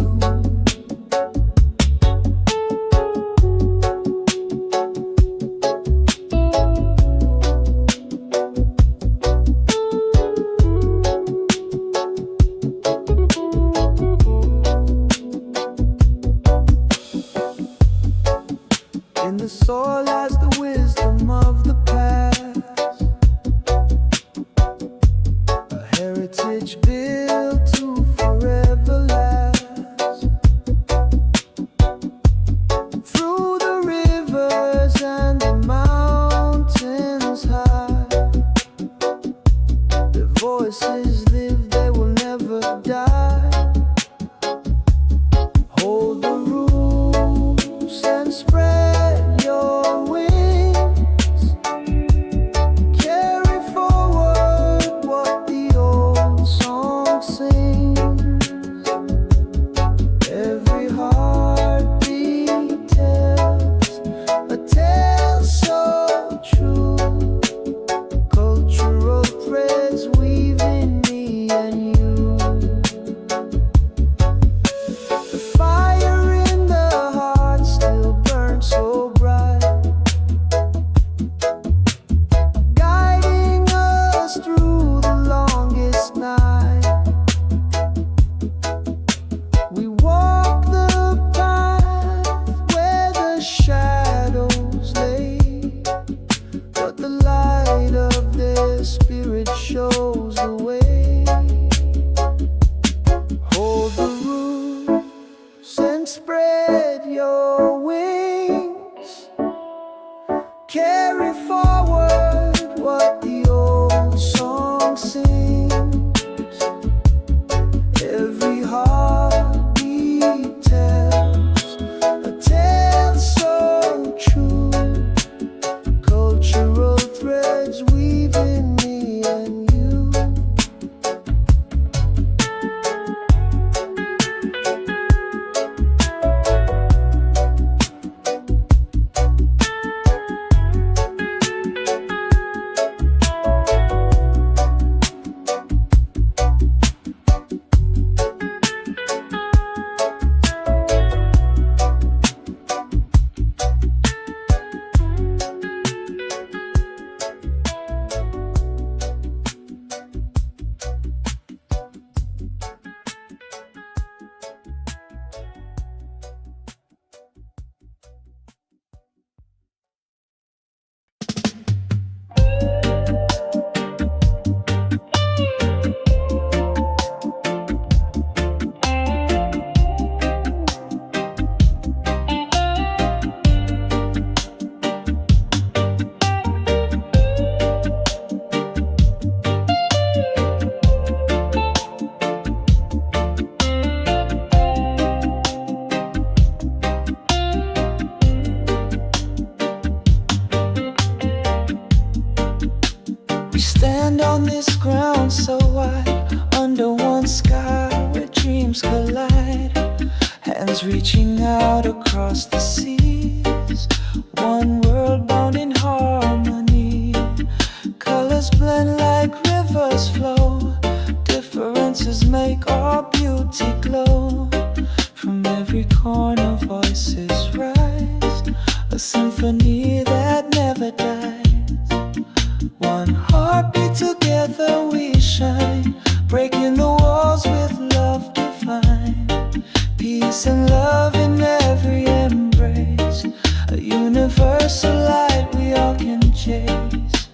In the soil lies the wisdom of the past, a heritage built to forever last. Through the rivers and the mountains high, their voices live, they will never die. Hold the rules and spread your wings. Carry forward what the old song sings. Every heartbeat tells a tale so true. Cultural threads weaving me and you. The fire in the heart still burns so bright, guiding us through the longest night. We walk the path where the shadows lay, but the light of their spirit shows the way. Hold the roots and spread your wings. Carry forward what the old song sings. Every heartbeat tells a tale so true. Cultural threads weaving me and you. We stand on this ground so wide, under one sky where dreams collide. Hands reaching out across the seas, one world bound in harmony. Colors blend like rivers flow, differences make our beauty glow. From every corner voices rise, a symphony that never dies. One heartbeat, together we shine, breaking the walls with love divine. Peace and love in every embrace, a universal light we all can chase.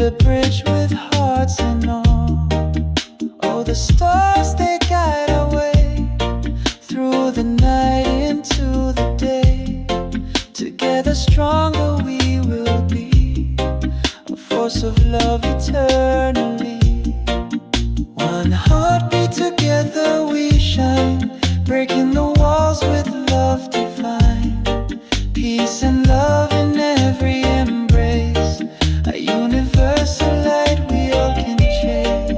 a bridge with hearts and all. Oh, the stars, they guide our way through the night into the day. Together stronger we will be, a force of love eternally. One heartbeat, together we shine, breaking the walls with love divine. Peace and love in every embrace, a universal light we all can chase.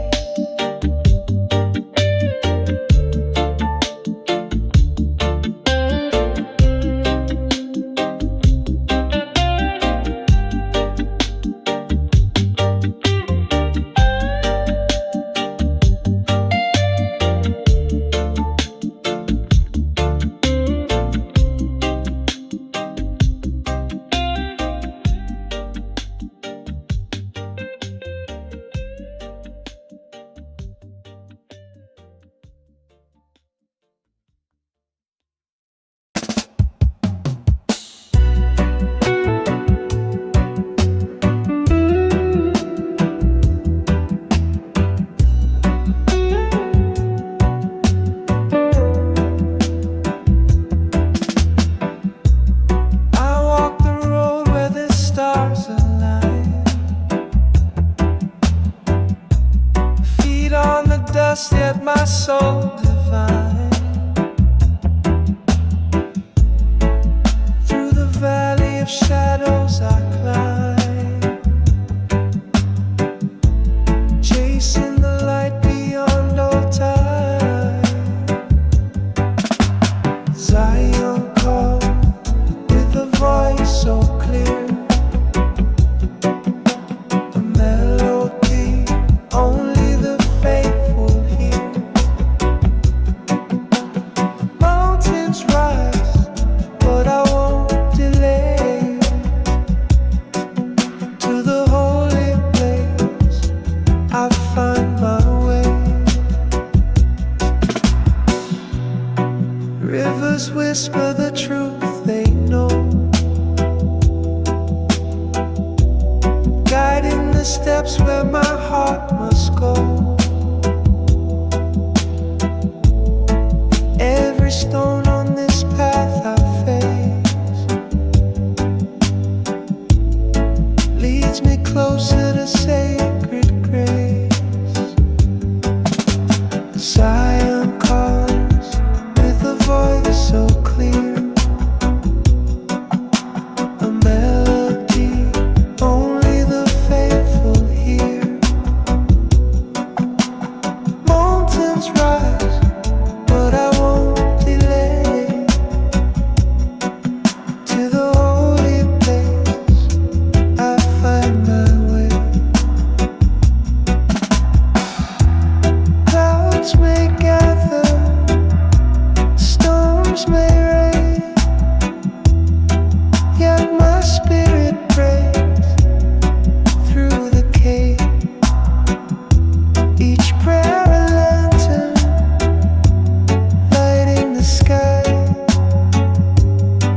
Yet my soul divine. Through the valley of shadows I climb, chasing the light beyond all time. Zion called with a voice so clear, a melody only the faithful. Rivers whisper the truth they know, guiding the steps where my heart must go. Every stone on this path I face leads me closer to sacred grace. Zion calls with a voice so clear, a melody only the faithful hear. Mountains rise, but I won't delay, to the holy place I find my way. Clouds may gather, storms may rain, yet my spirit breaks through the cave. Each prayer a lantern, lighting the sky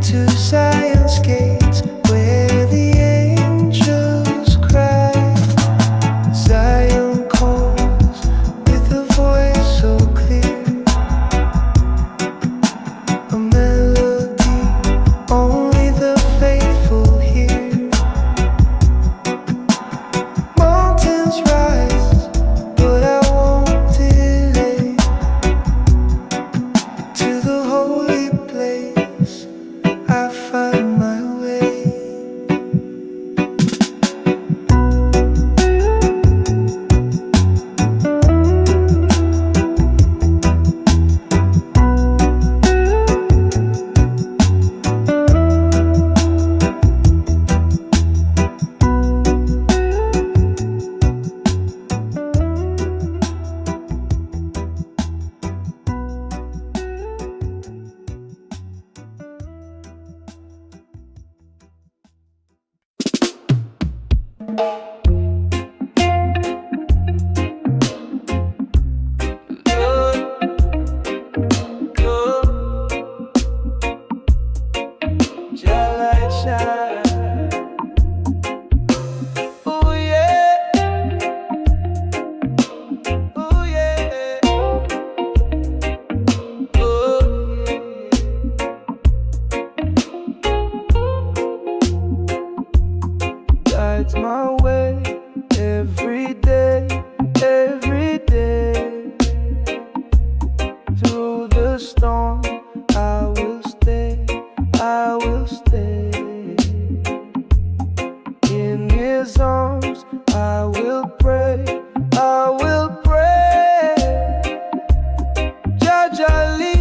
to Zion's gates where the angels cry. Zion calls with a voice so clear, a melody only the faithful hear. Mountains rise, but I won't delay, to the holy place I find my way. Your light shine. Oh yeah. lights my way every day, every day. Through the storm, I will stay, I will stay. In his arms, I will pray, I will pray. Judge Ali.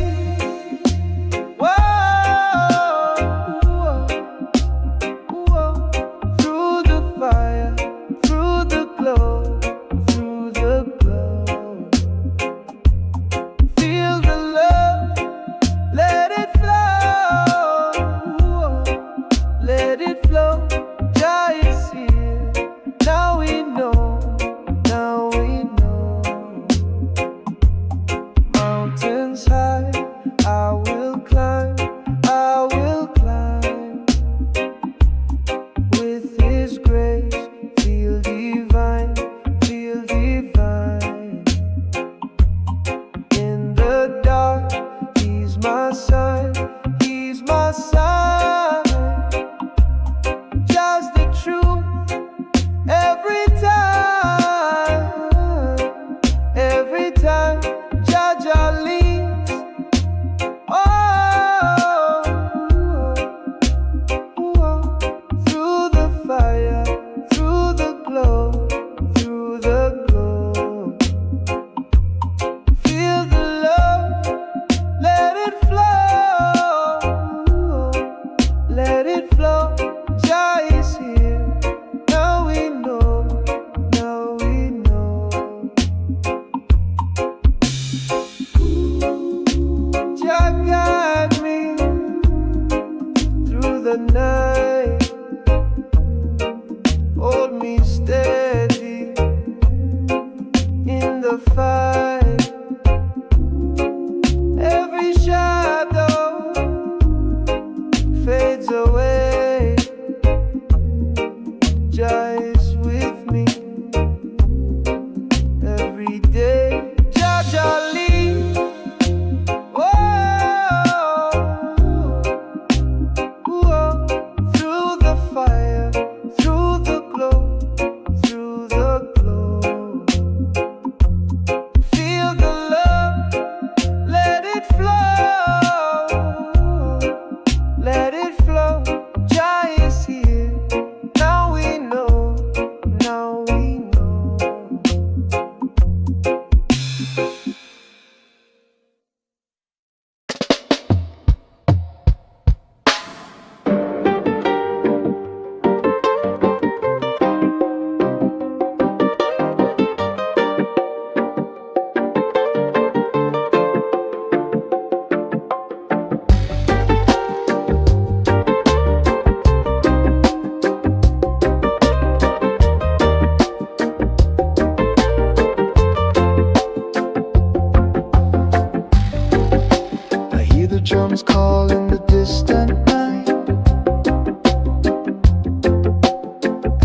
drums call in the distant night,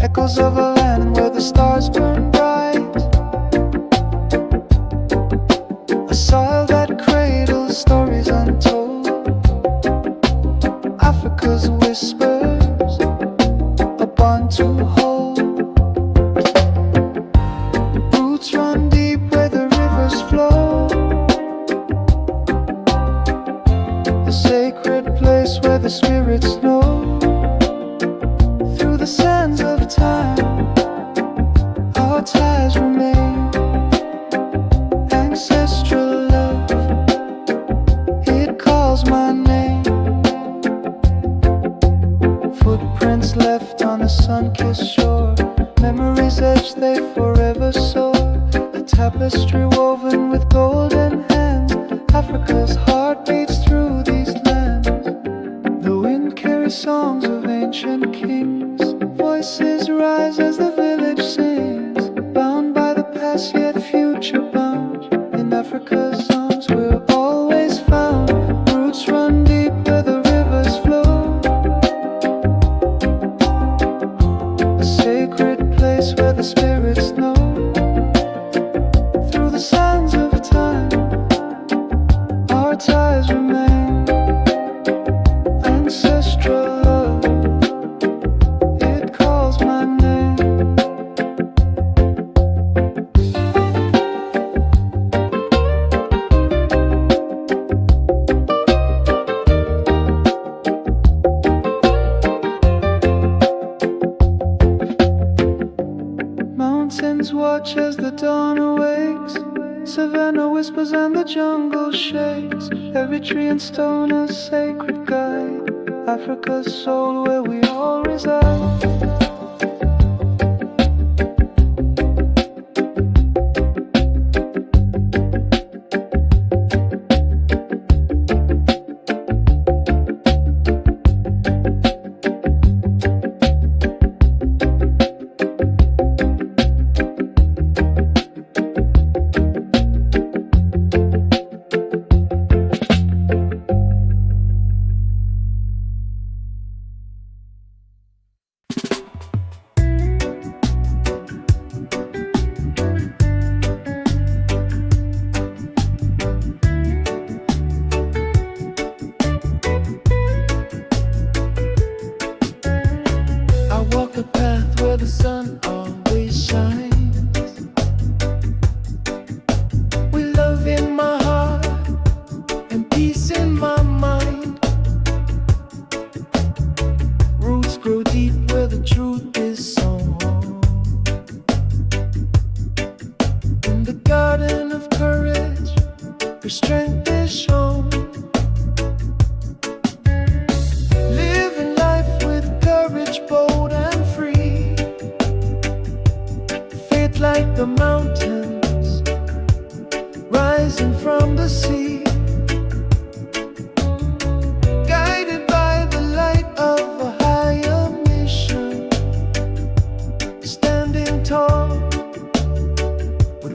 echoes of a land where the stars burn bright, a soil that cradles stories untold, Africa's whispers, a bond to hold. Roots run deep where the rivers flow, the sacred place where the spirits know. Through the sands of time, our ties remain. Ancestral love, it calls my name. Footprints left on a sun-kissed shore, memories etched, they forever soar. A tapestry woven with golden hands, Africa's heart beats through these lands. The wind carries songs of ancient kings, voices rise as the village sings. Bound by the past yet future bound, in Africa's arms we're always found. Roots run deep where the rivers flow, a sacred place where the spirits know. Through the sands of time, our ties remain. Ancestral love, it calls my name. mountains watch as the dawn awakes. Savannah whispers and the jungle shakes. Every tree and stone a sacred guide. Africa's soul where we all reside.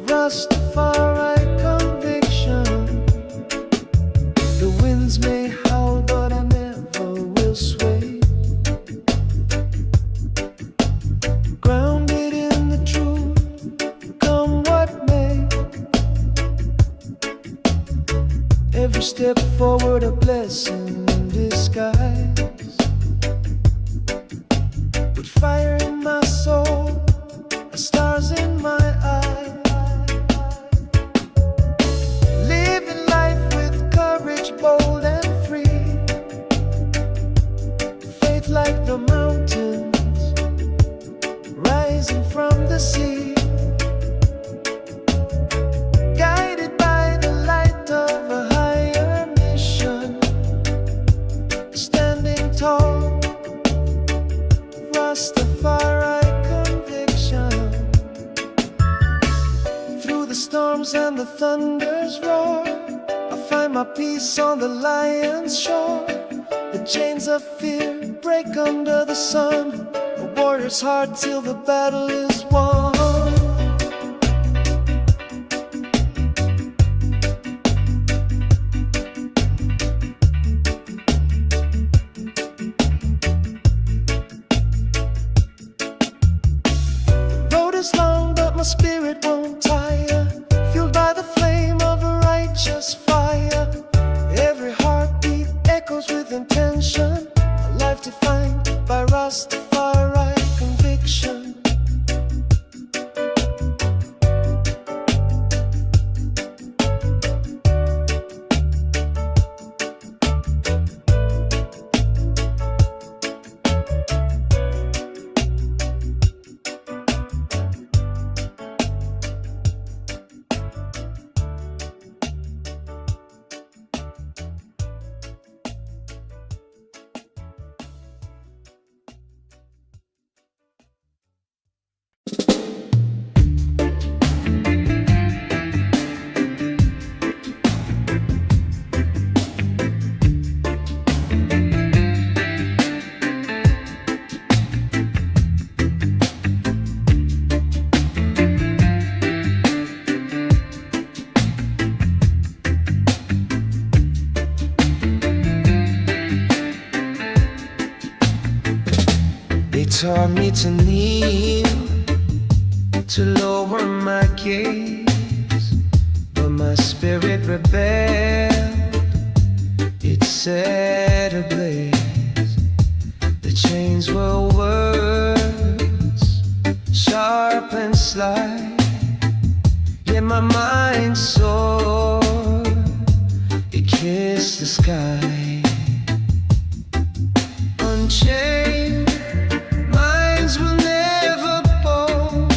Rastafari conviction. The winds may howl, but I never will sway. Grounded in the truth, come what may. Every step forward a blessing in disguise. With fire in my soul, stars in my eyes. Living life with courage, bold and free. Faith like the mountains, rising from the sea. Guided by the light of a higher mission. Standing tall, Rastafari. The storms and the thunders roar, I find my peace on the lion's shore. The chains of fear break under the sun, a warrior's heart till the battle is won. The road is long, but my spirit won't tire. Fueled by the flame of a righteous fire. Every heartbeat echoes with intention. A life defined by Rastafari conviction. They taught me to kneel, to lower my gaze, but my spirit rebelled, it set ablaze. The chains were words, sharp and sly, yet my mind soared, it kissed the sky. Unchained minds will never bow,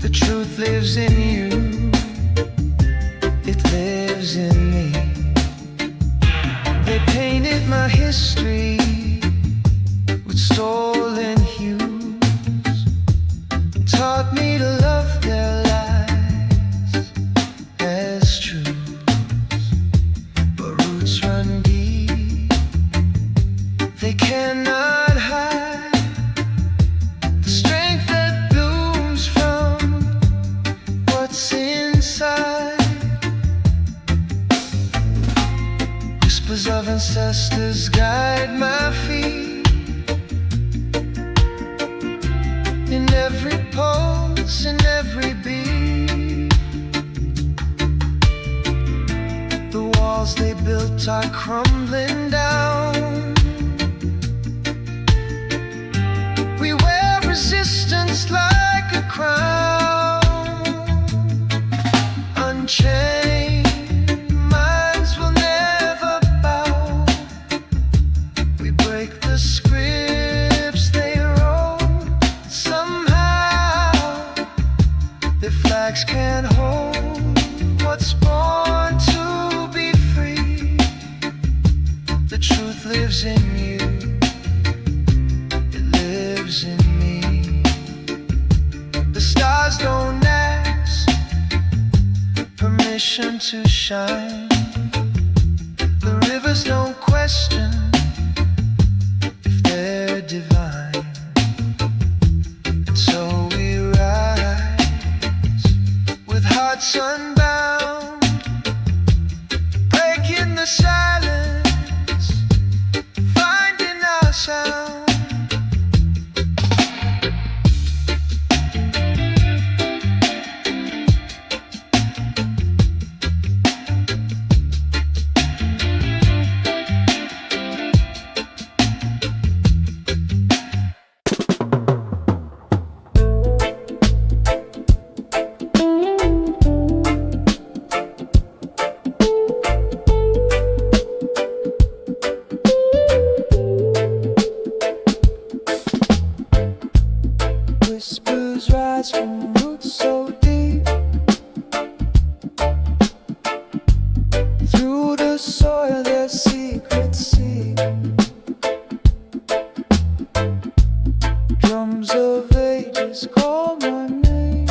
The truth lives in you, it lives in me. They painted my history with stolen hues, taught me to love their lies as truths. But roots run deep, they cannot hide the strength that blooms from what's inside. Whispers of ancestors guide my feet in every pulse, in every beat. The walls they built are crumbling down. We wear resistance like a crown. Unchained minds will never bow. We break the scripts they wrote. Somehow their flags can't hold what's born to be free. The truth lives in you, it lives in me. The stars don't ask permission to shine. The rivers don't question if they're divine. And so we rise with hearts unbound, breaking the silence, finding our sound. Whispers rise from roots so deep, through the soil their secrets seep. Drums of ages call my name,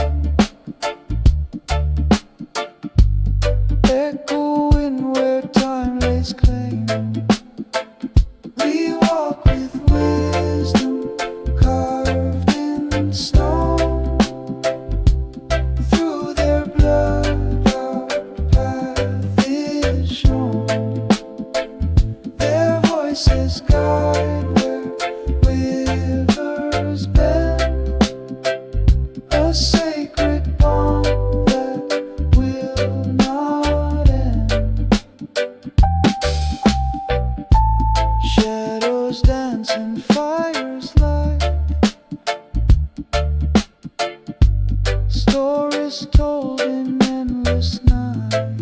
echoing where time lays claim. We walk with wisdom carved in stone. Through their blood our path is shown. Their voices guide where rivers bend, a sacred bond that will not end. Shadows dance and fires light, stories told in endless night.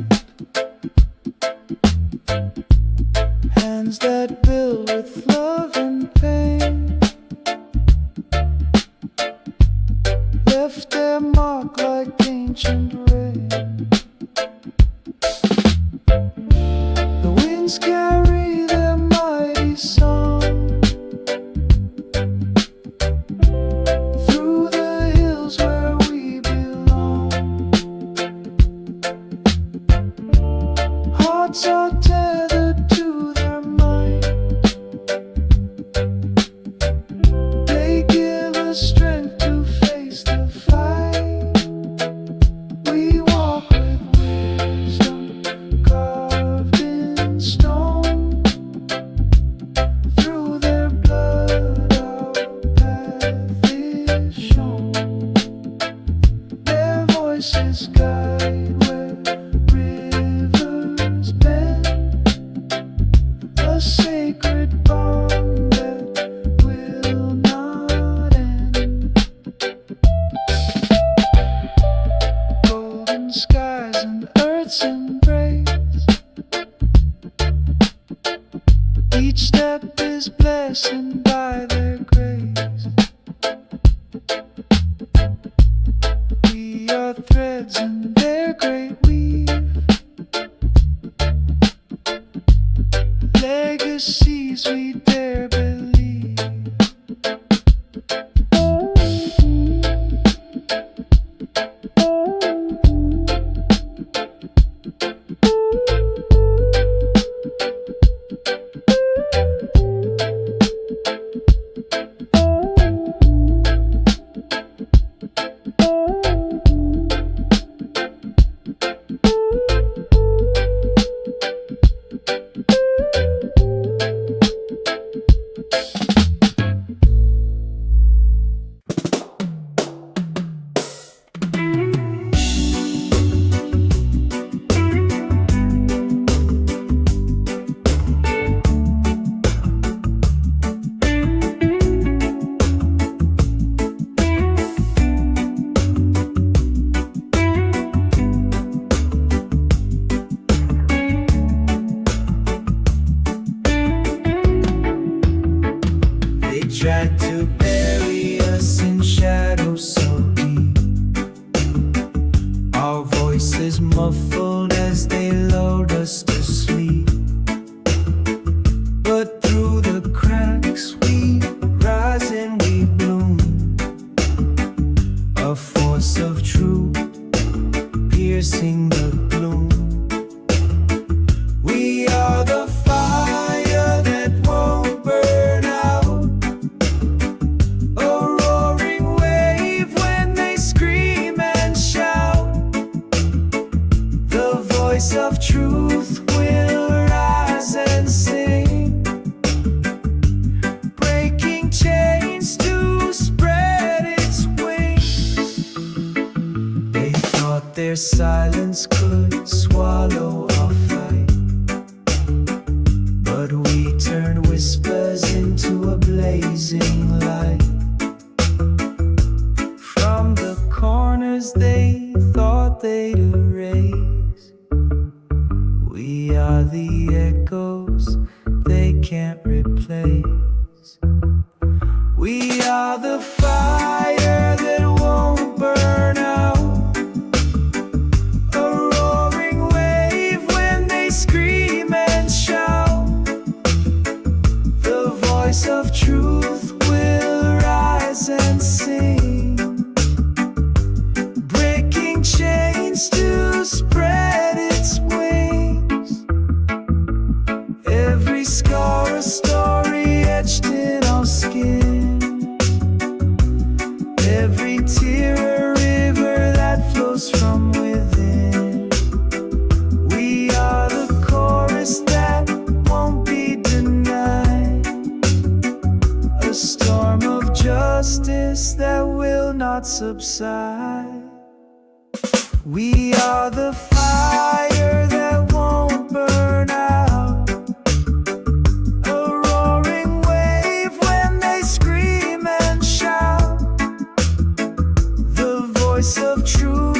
Hands that build with love and pain left their mark like ancient rain. The winds carry their mighty song through the hills where we belong. Hearts are tethered to their mind. They give us strength to face the fight. We walk with wisdom carved in stone. Through their blood our path is shown. Their voices guide where rivers bend, a sacred bond that will not end. Golden skies and earth's embrace, each step is blessed by their grace. We threads in their great weave. Legacies we dare believe. Tried to bury us in shadows so deep, our voices muffled as they lulled us to sleep. But through the cracks we rise and we bloom, a force of truth piercing the gloom. We are the fire that won't burn out, of truth will rise and sing, breaking chains to spread its wings. They thought their silence could swallow our fight, but we turned whispers into a blazing light. From the corners they thought they'd erase, we are the echoes they can't replace. We are the fire that won't burn out, a roaring wave when they scream and shout. The voice of truth will rise and sing, breaking chains to spread its wings. Every scar a story etched in our skin, every tear a river that flows from within. We are the chorus that won't be denied, a storm of justice that will not subside. We are the fire that won't burn out, a roaring wave when they scream and shout. The voice of truth